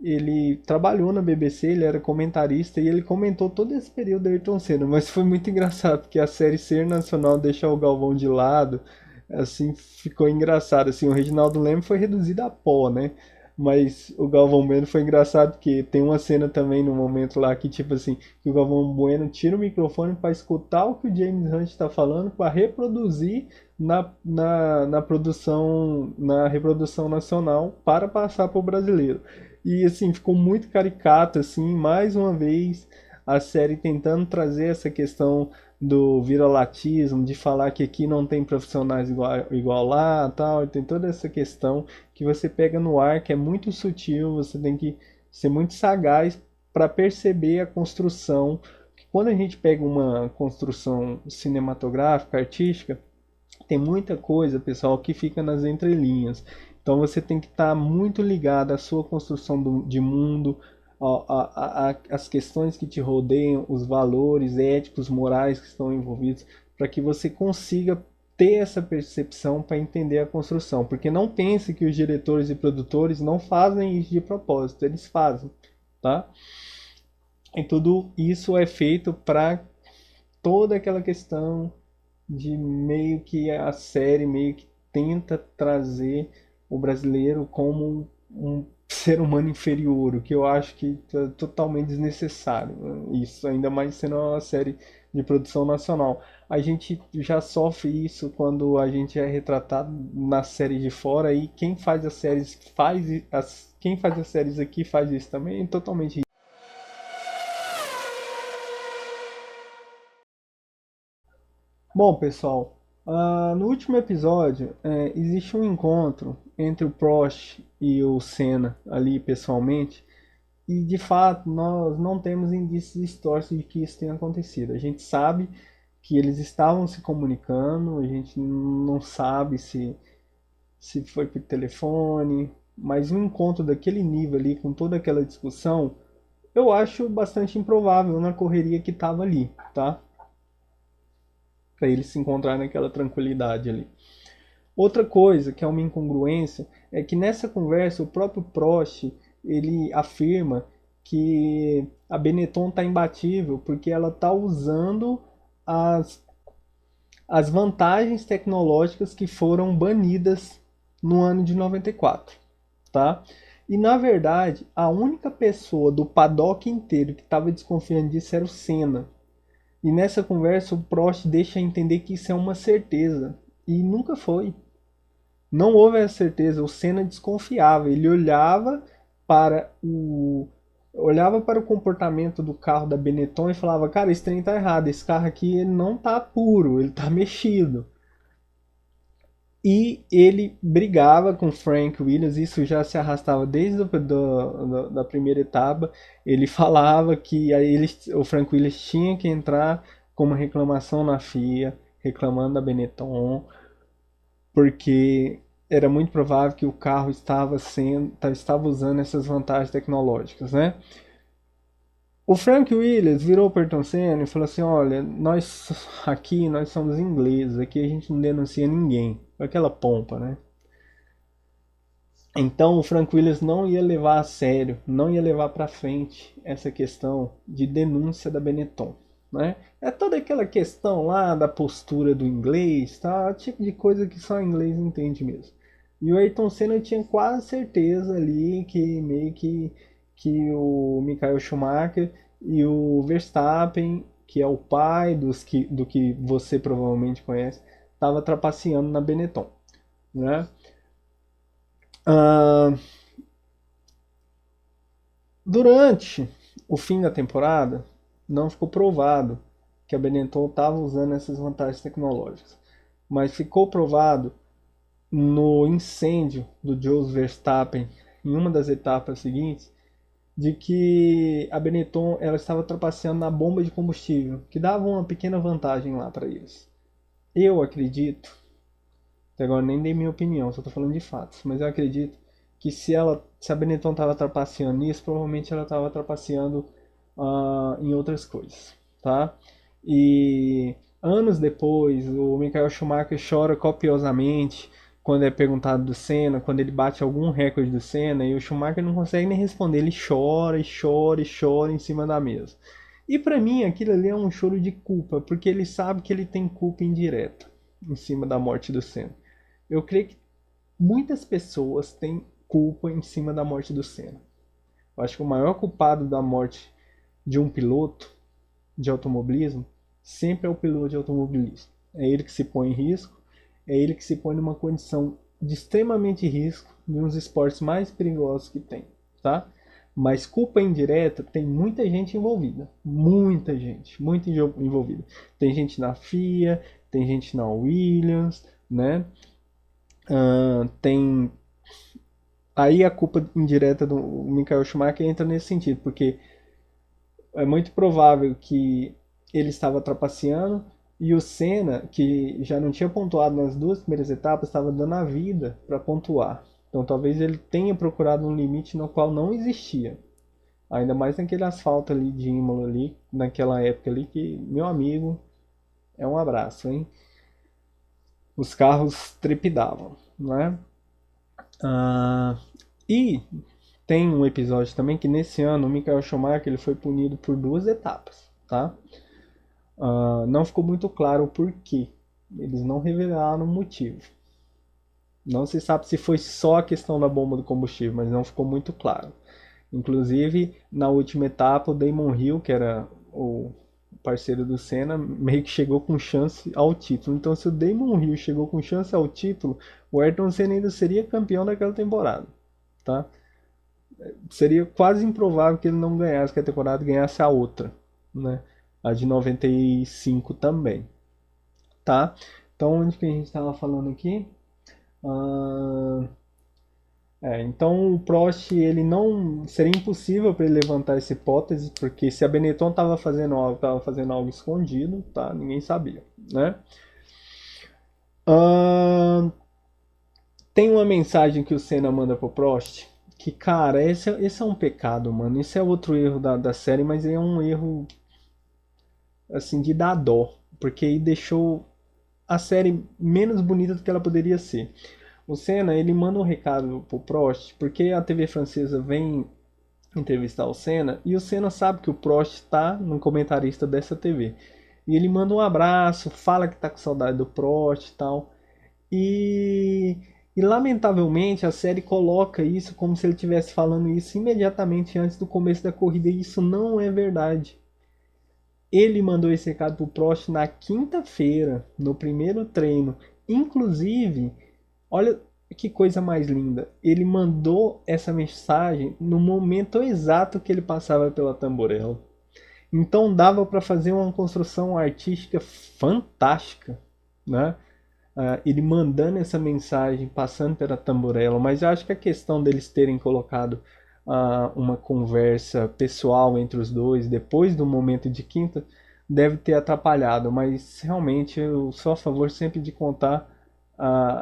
S1: ele trabalhou na BBC, ele era comentarista e ele comentou todo esse período da Ayrton Senna. Mas foi muito engraçado, porque a série ser nacional deixar o Galvão de lado, assim, ficou engraçado. Assim, o Reginaldo Leme foi reduzido a pó, né? Mas o Galvão Bueno foi engraçado porque tem uma cena também no momento lá que, tipo assim, que o Galvão Bueno tira o microfone para escutar o que o James Hunt está falando, para reproduzir na produção, na reprodução nacional para passar para o brasileiro. E assim, ficou muito caricato, assim, mais uma vez a série tentando trazer essa questão do viralatismo, de falar que aqui não tem profissionais igual lá, tal, e tem toda essa questão que você pega no ar, que é muito sutil, você tem que ser muito sagaz para perceber a construção. Quando a gente pega uma construção cinematográfica, artística, tem muita coisa, pessoal, que fica nas entrelinhas. Então você tem que estar muito ligado à sua construção de mundo, as questões que te rodeiam, os valores éticos, morais que estão envolvidos, para que você consiga ter essa percepção para entender a construção. Porque não pense que os diretores e produtores não fazem isso de propósito, eles fazem, tá? E tudo isso é feito para toda aquela questão de meio que a série meio que tenta trazer o brasileiro como um ser humano inferior, o que eu acho que é totalmente desnecessário. Isso, ainda mais sendo uma série de produção nacional. A gente já sofre isso quando a gente é retratado na série de fora e quem faz as séries quem faz as séries aqui faz isso também, é totalmente. Bom, pessoal, no último episódio existe um encontro entre o Prost e o Senna ali pessoalmente, e de fato nós não temos indícios históricos de que isso tenha acontecido. A gente sabe que eles estavam se comunicando, a gente não sabe se foi por telefone, mas um encontro daquele nível ali, com toda aquela discussão, eu acho bastante improvável na correria que estava ali, tá? Para eles se encontrarem naquela tranquilidade ali. Outra coisa que é uma incongruência é que nessa conversa o próprio Prost ele afirma que a Benetton está imbatível porque ela está usando as, as vantagens tecnológicas que foram banidas no ano de 94, tá? E na verdade, a única pessoa do paddock inteiro que estava desconfiando disso era o Senna. E nessa conversa o Prost deixa entender que isso é uma certeza. E nunca foi. Não houve essa certeza. O Senna desconfiava. Ele para o olhava para o comportamento do carro da Benetton e falava: "Cara, esse trem tá errado. Esse carro aqui ele não tá puro, ele tá mexido". E ele brigava com Frank Williams, isso já se arrastava desde da primeira etapa. Ele falava que aí o Frank Williams tinha que entrar com uma reclamação na FIA, reclamando da Benetton, porque era muito provável que o carro estava usando essas vantagens tecnológicas, né? O Frank Williams virou para o Ayrton Senna e falou assim: "Olha, nós somos ingleses, aqui a gente não denuncia ninguém", aquela pompa, né? Então o Frank Williams não ia levar a sério, não ia levar para frente essa questão de denúncia da Benetton, né? É toda aquela questão lá da postura do inglês, tá? Tipo de coisa que só inglês entende mesmo. E o Ayrton Senna tinha quase certeza ali que meio que o Michael Schumacher e o Verstappen, que é o pai do que você provavelmente conhece, estava trapaceando na Benetton, né? Ah, durante o fim da temporada, não ficou provado que a Benetton estava usando essas vantagens tecnológicas, mas ficou provado no incêndio do Jos Verstappen em uma das etapas seguintes de que a Benetton ela estava trapaceando na bomba de combustível, que dava uma pequena vantagem lá para eles. Eu acredito, até agora nem dei minha opinião, só estou falando de fatos, mas eu acredito que se a Benetton estava trapaceando nisso, provavelmente ela estava trapaceando em outras coisas, tá? E anos depois, o Michael Schumacher chora copiosamente quando é perguntado do Senna, quando ele bate algum recorde do Senna, e o Schumacher não consegue nem responder, ele chora e chora e chora em cima da mesa. E para mim aquilo ali é um choro de culpa, porque ele sabe que ele tem culpa indireta em cima da morte do Senna. Eu creio que muitas pessoas têm culpa em cima da morte do Senna. Eu acho que o maior culpado da morte de um piloto de automobilismo sempre é o piloto de automobilismo. É ele que se põe em risco, é ele que se põe numa condição de extremamente risco de um dos esportes mais perigosos que tem, tá? Mas culpa indireta tem muita gente envolvida, muita gente, muito envolvida. Tem gente na FIA, tem gente na Williams, né? Tem aí a culpa indireta do Michael Schumacher entra nesse sentido, porque é muito provável que ele estava trapaceando e o Senna, que já não tinha pontuado nas duas primeiras etapas, estava dando a vida para pontuar. Então talvez ele tenha procurado um limite no qual não existia. Ainda mais naquele asfalto ali de Imola ali, naquela época ali que, meu amigo, é um abraço, hein? Os carros trepidavam, né? E tem um episódio também que nesse ano o Michael Schumacher ele foi punido por 2 etapas, tá? Não ficou muito claro o porquê. Eles não revelaram o motivo. Não se sabe se foi só a questão da bomba do combustível, mas não ficou muito claro. Inclusive, na última etapa, o Damon Hill, que era o parceiro do Senna, meio que chegou com chance ao título. Então, se o Damon Hill chegou com chance ao título, o Ayrton Senna ainda seria campeão daquela temporada, tá? Seria quase improvável que ele não ganhasse aquela temporada e ganhasse a outra, né? A de 95 também, tá? Então, onde que a gente estava falando aqui? Então o Prost ele não seria impossível para ele levantar essa hipótese, porque se a Benetton estava fazendo algo escondido, tá? Ninguém sabia, né? Tem uma mensagem que o Senna manda pro Prost que, cara, esse é um pecado, mano. Esse é outro erro da série, mas é um erro assim de dar dó, porque aí deixou a série menos bonita do que ela poderia ser. O Senna, ele manda um recado pro Prost, porque a TV francesa vem entrevistar o Senna, e o Senna sabe que o Prost está no comentarista dessa TV. E ele manda um abraço, fala que tá com saudade do Prost e tal. E lamentavelmente a série coloca isso como se ele estivesse falando isso imediatamente antes do começo da corrida, e isso não é verdade. Ele mandou esse recado pro Prost na quinta-feira, no primeiro treino. Inclusive, olha que coisa mais linda. Ele mandou essa mensagem no momento exato que ele passava pela Tamburello. Então dava para fazer uma construção artística fantástica, né? Ele mandando essa mensagem, passando pela Tamburello. Mas eu acho que a questão deles terem colocado uma conversa pessoal entre os dois depois do momento de quinta deve ter atrapalhado. Mas realmente eu sou a favor sempre de contar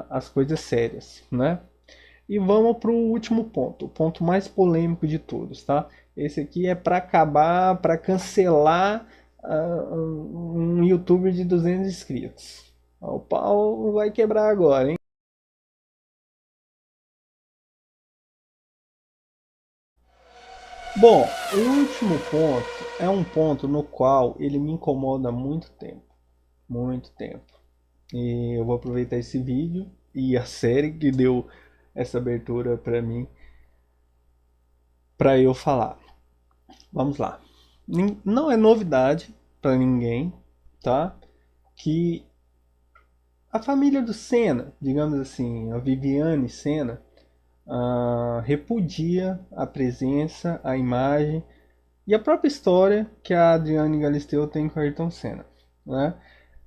S1: as coisas sérias, né? E vamos para o último ponto, o ponto mais polêmico de todos, tá? Esse aqui é para acabar, para cancelar um youtuber de 200 inscritos. O pau vai quebrar agora, hein? Bom, o último ponto é um ponto no qual ele me incomoda há muito tempo, muito tempo. E eu vou aproveitar esse vídeo e a série que deu essa abertura para mim, para eu falar. Vamos lá. Não é novidade para ninguém, tá? Que a família do Senna, digamos assim, a Viviane Senna, repudia a presença, a imagem e a própria história que a Adriane Galisteu tem com a Ayrton Senna, né?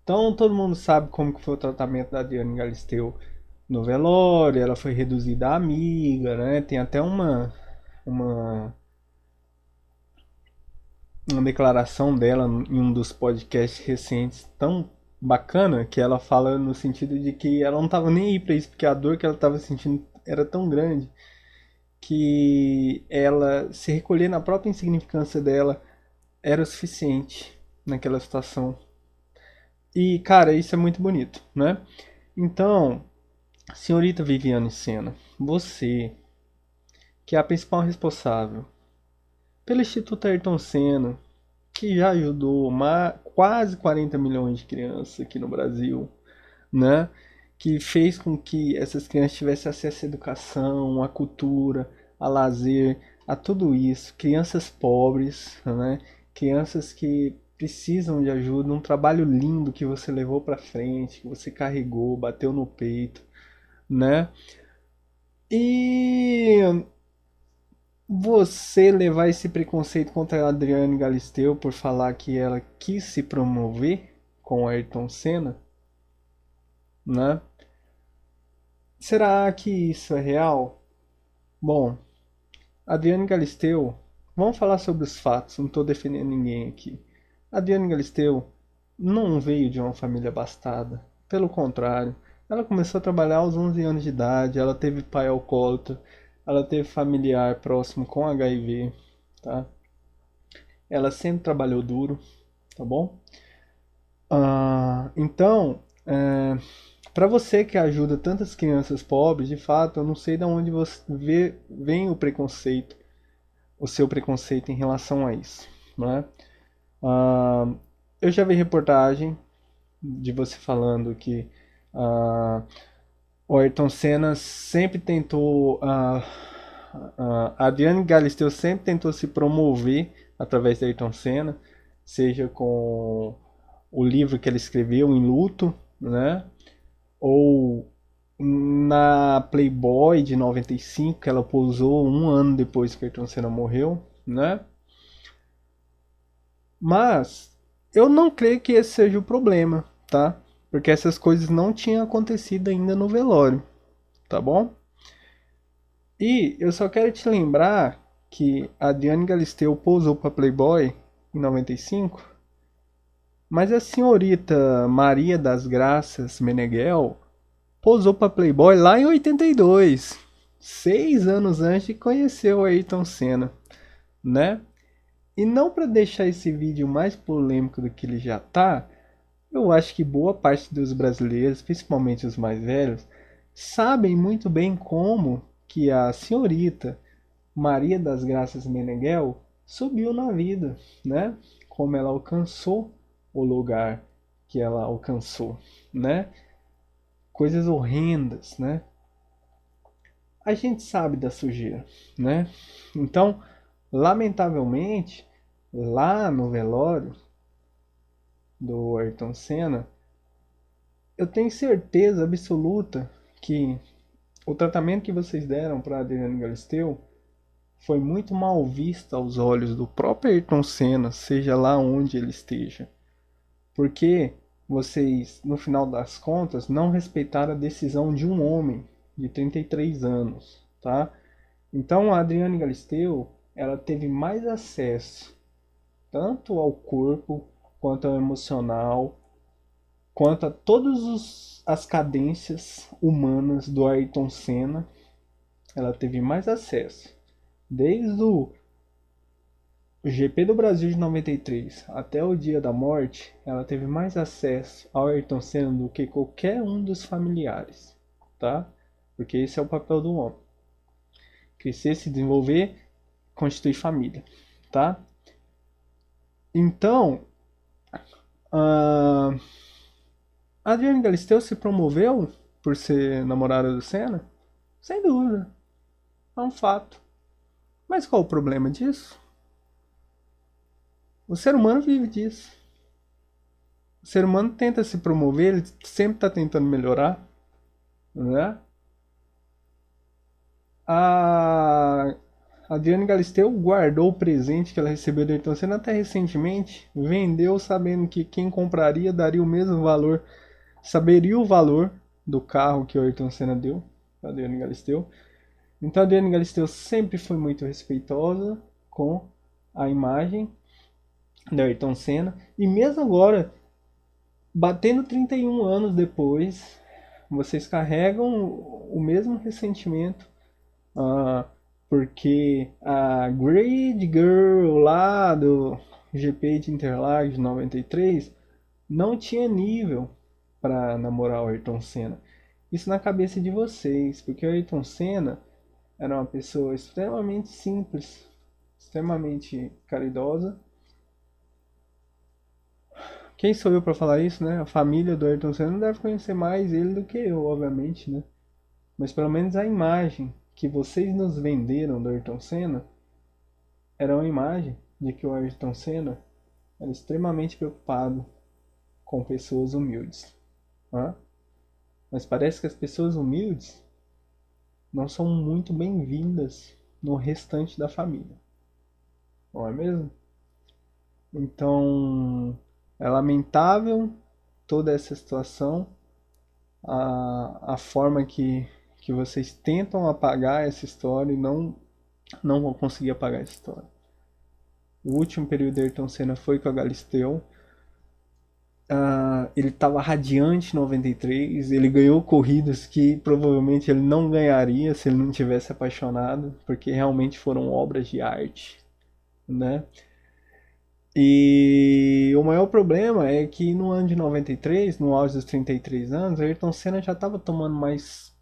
S1: Então todo mundo sabe como que foi o tratamento da Adriane Galisteu no velório. Ela foi reduzida a amiga, né? Tem até uma, uma declaração dela em um dos podcasts recentes tão bacana que ela fala no sentido de que ela não estava nem aí para isso, porque a dor que ela estava sentindo era tão grande que ela se recolher na própria insignificância dela era o suficiente naquela situação. E, cara, isso é muito bonito, né? Então, senhorita Viviane Senna, você, que é a principal responsável pelo Instituto Ayrton Senna, que já ajudou quase 40 milhões de crianças aqui no Brasil, né? que fez com que essas crianças tivessem acesso à educação, à cultura, a lazer, a tudo isso. Crianças pobres, né? Crianças que precisam de ajuda, um trabalho lindo que você levou para frente, que você carregou, bateu no peito, né? E você levar esse preconceito contra a Adriane Galisteu por falar que ela quis se promover com Ayrton Senna, né? Será que isso é real? Bom, Adriane Galisteu, vamos falar sobre os fatos, não estou defendendo ninguém aqui. Adriane Galisteu não veio de uma família abastada, pelo contrário, ela começou a trabalhar aos 11 anos de idade, ela teve pai alcoólatra, ela teve familiar próximo com HIV, tá? Ela sempre trabalhou duro, tá bom? Então, para você que ajuda tantas crianças pobres, de fato, eu não sei de onde vem o preconceito, o seu preconceito em relação a isso, né? Ah, eu já vi reportagem de você falando que o Ayrton Senna sempre tentou, a Adriane Galisteu sempre tentou se promover através da Ayrton Senna, seja com o livro que ele escreveu, Em Luto, né? Ou na Playboy de 95, que ela posou um ano depois que Ayrton Senna morreu, né? Mas eu não creio que esse seja o problema, tá? Porque essas coisas não tinham acontecido ainda no velório, tá bom? E eu só quero te lembrar que a Diane Galisteu posou para Playboy em 95, mas a senhorita Maria das Graças Meneghel posou para Playboy lá em 82, 6 anos antes de conhecer o Ayrton Senna, né? E não para deixar esse vídeo mais polêmico do que ele já tá, eu acho que boa parte dos brasileiros, principalmente os mais velhos, sabem muito bem como que a senhorita Maria das Graças Meneghel subiu na vida, né? Como ela alcançou o lugar que ela alcançou, né? Coisas horrendas, né? A gente sabe da sujeira, né? Então, lamentavelmente, lá no velório do Ayrton Senna, eu tenho certeza absoluta que o tratamento que vocês deram para Adriano Galisteu foi muito mal visto aos olhos do próprio Ayrton Senna, seja lá onde ele esteja. Porque vocês, no final das contas, não respeitaram a decisão de um homem de 33 anos, tá? Então a Adriane Galisteu, ela teve mais acesso tanto ao corpo, quanto ao emocional, quanto a todas as cadências humanas do Ayrton Senna. Ela teve mais acesso. Desde o GP do Brasil de 93 até o dia da morte, ela teve mais acesso ao Ayrton Senna do que qualquer um dos familiares, tá? Porque esse é o papel do homem. Crescer, se desenvolver, constituir família, tá? Então, a Adriane Galisteu se promoveu por ser namorada do Senna? Sem dúvida, é um fato. Mas qual o problema disso? O ser humano vive disso. O ser humano tenta se promover, ele sempre está tentando melhorar, né? A Adriane Galisteu guardou o presente que ela recebeu do Ayrton Senna até recentemente, vendeu sabendo que quem compraria daria o mesmo valor, saberia o valor do carro que o Ayrton Senna deu para Adriane Galisteu. Então a Adriane Galisteu sempre foi muito respeitosa com a imagem do Ayrton Senna, e mesmo agora, batendo 31 anos depois, vocês carregam o mesmo ressentimento, porque a Great Girl lá do GP de Interlagos de 93 não tinha nível para namorar o Ayrton Senna. Isso na cabeça de vocês, porque o Ayrton Senna era uma pessoa extremamente simples, extremamente caridosa, Quem sou eu para falar isso, né? A família do Ayrton Senna deve conhecer mais ele do que eu, obviamente, né? Mas pelo menos a imagem que vocês nos venderam do Ayrton Senna era uma imagem de que o Ayrton Senna era extremamente preocupado com pessoas humildes. Né? Mas parece que as pessoas humildes não são muito bem-vindas no restante da família. Não é mesmo? Então, é lamentável toda essa situação, a forma que vocês tentam apagar essa história e não vão conseguir apagar essa história. O último período de Ayrton Senna foi com a Galisteu. Ele estava radiante em 93. Ele ganhou corridas que provavelmente ele não ganharia se ele não tivesse apaixonado, porque realmente foram obras de arte, né? E o maior problema é que no ano de 93, no auge dos 33 anos, Ayrton Senna já estava tomando mais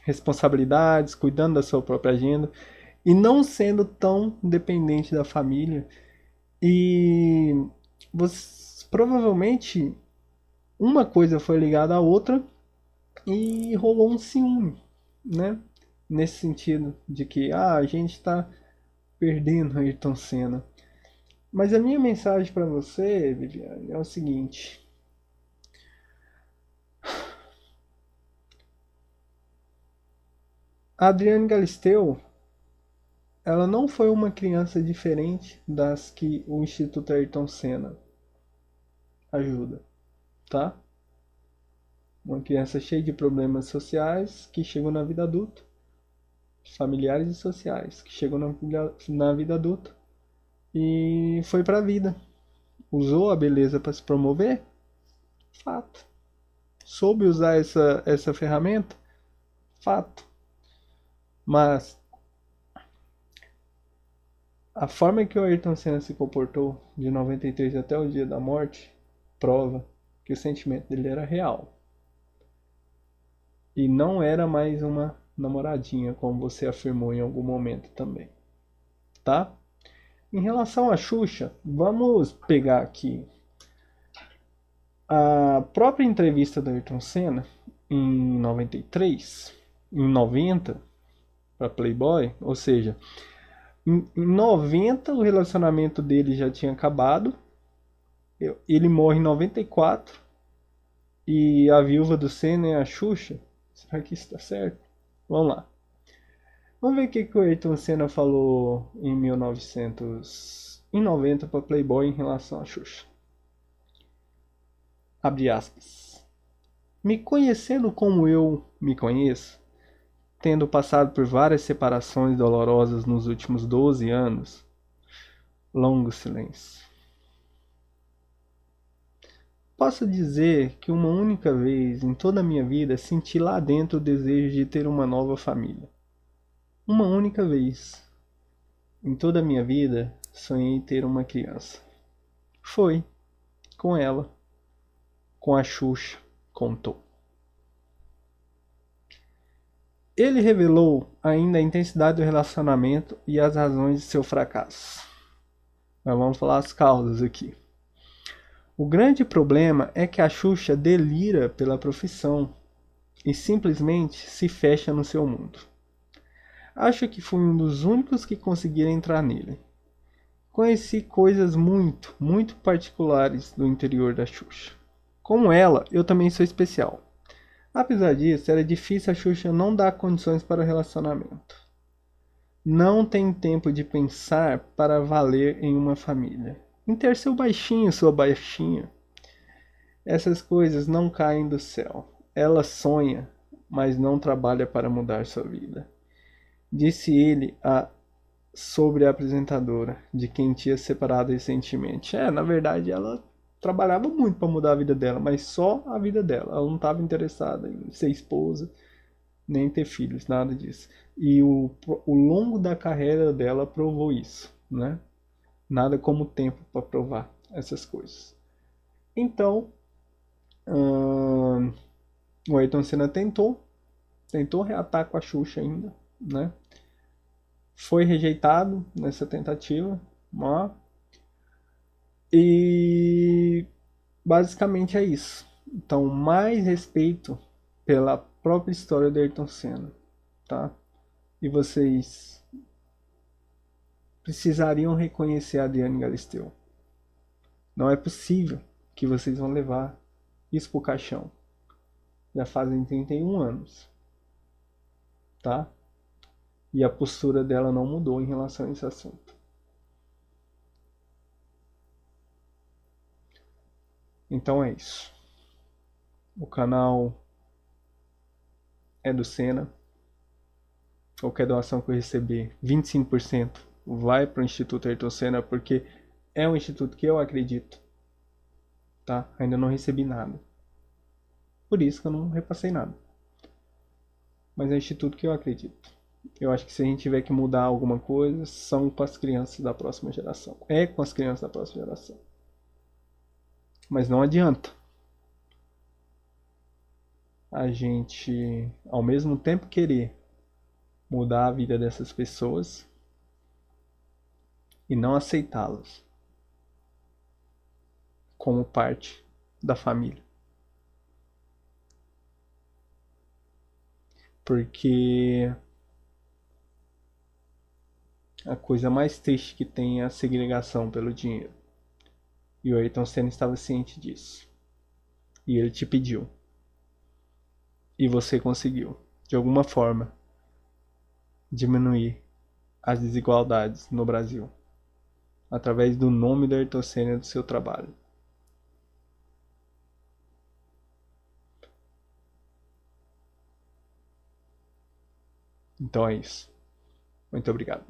S1: responsabilidades, cuidando da sua própria agenda e não sendo tão dependente da família. E você, provavelmente uma coisa foi ligada à outra e rolou um ciúme, né? Nesse sentido de que a gente está perdendo Ayrton Senna. Mas a minha mensagem para você, Viviane, é o seguinte: a Adriane Galisteu, ela não foi uma criança diferente das que o Instituto Ayrton Senna ajuda, tá? Uma criança cheia de problemas sociais que chegou na vida adulta, familiares e sociais que chegou na vida adulta e foi para a vida. Usou a beleza para se promover? Fato. Soube usar essa ferramenta? Fato. Mas a forma que o Ayrton Senna se comportou de 93 até o dia da morte prova que o sentimento dele era real. E não era mais uma namoradinha, como você afirmou em algum momento também. Tá? Em relação à Xuxa, vamos pegar aqui a própria entrevista do Ayrton Senna em 93, em 90, para Playboy, ou seja, em 90 o relacionamento dele já tinha acabado, ele morre em 94 e a viúva do Senna é a Xuxa. Será que isso está certo? Vamos lá. Vamos ver o que o Ayrton Senna falou em 1990 para Playboy em relação a Xuxa. Abre aspas. Me conhecendo como eu me conheço, tendo passado por várias separações dolorosas nos últimos 12 anos, longo silêncio. Posso dizer que uma única vez em toda a minha vida senti lá dentro o desejo de ter uma nova família. Uma única vez. Em toda a minha vida, sonhei ter uma criança. Foi. Com ela. Com a Xuxa. Contou. Ele revelou ainda a intensidade do relacionamento e as razões de seu fracasso. Mas vamos falar as causas aqui. O grande problema é que a Xuxa delira pela profissão e simplesmente se fecha no seu mundo. Acho que fui um dos únicos que conseguiram entrar nele. Conheci coisas muito particulares do interior da Xuxa. Como ela, eu também sou especial. Apesar disso, era difícil a Xuxa não dar condições para o relacionamento. Não tem tempo de pensar para valer em uma família. Em ter seu baixinho, sua baixinha. Essas coisas não caem do céu. Ela sonha, mas não trabalha para mudar sua vida. Disse ele sobre a apresentadora, de quem tinha separado recentemente. Na verdade, ela trabalhava muito para mudar a vida dela, mas só a vida dela. Ela não estava interessada em ser esposa, nem ter filhos, nada disso. E o longo da carreira dela provou isso, né? Nada como tempo para provar essas coisas. Então, o Ayrton Senna tentou reatar com a Xuxa ainda, né? Foi rejeitado nessa tentativa, mas E basicamente é isso. Então, mais respeito pela própria história do Ayrton Senna, tá? E vocês precisariam reconhecer a Adriane Galisteu. Não é possível que vocês vão levar isso pro caixão. Já fazem 31 anos, tá? E a postura dela não mudou em relação a esse assunto. Então é isso. O canal é do Senna. Qualquer doação que eu receber, 25% vai para o Instituto Ayrton Senna, porque é um instituto que eu acredito. Tá? Ainda não recebi nada. Por isso que eu não repassei nada. Mas é um instituto que eu acredito. Eu acho que se a gente tiver que mudar alguma coisa, são com as crianças da próxima geração. É com as crianças da próxima geração. Mas não adianta a gente, ao mesmo tempo, querer mudar a vida dessas pessoas e não aceitá-las como parte da família. Porque a coisa mais triste que tem é a segregação pelo dinheiro. E o Ayrton Senna estava ciente disso. E ele te pediu. E você conseguiu, de alguma forma, diminuir as desigualdades no Brasil. Através do nome do Ayrton Senna e do seu trabalho. Então é isso. Muito obrigado.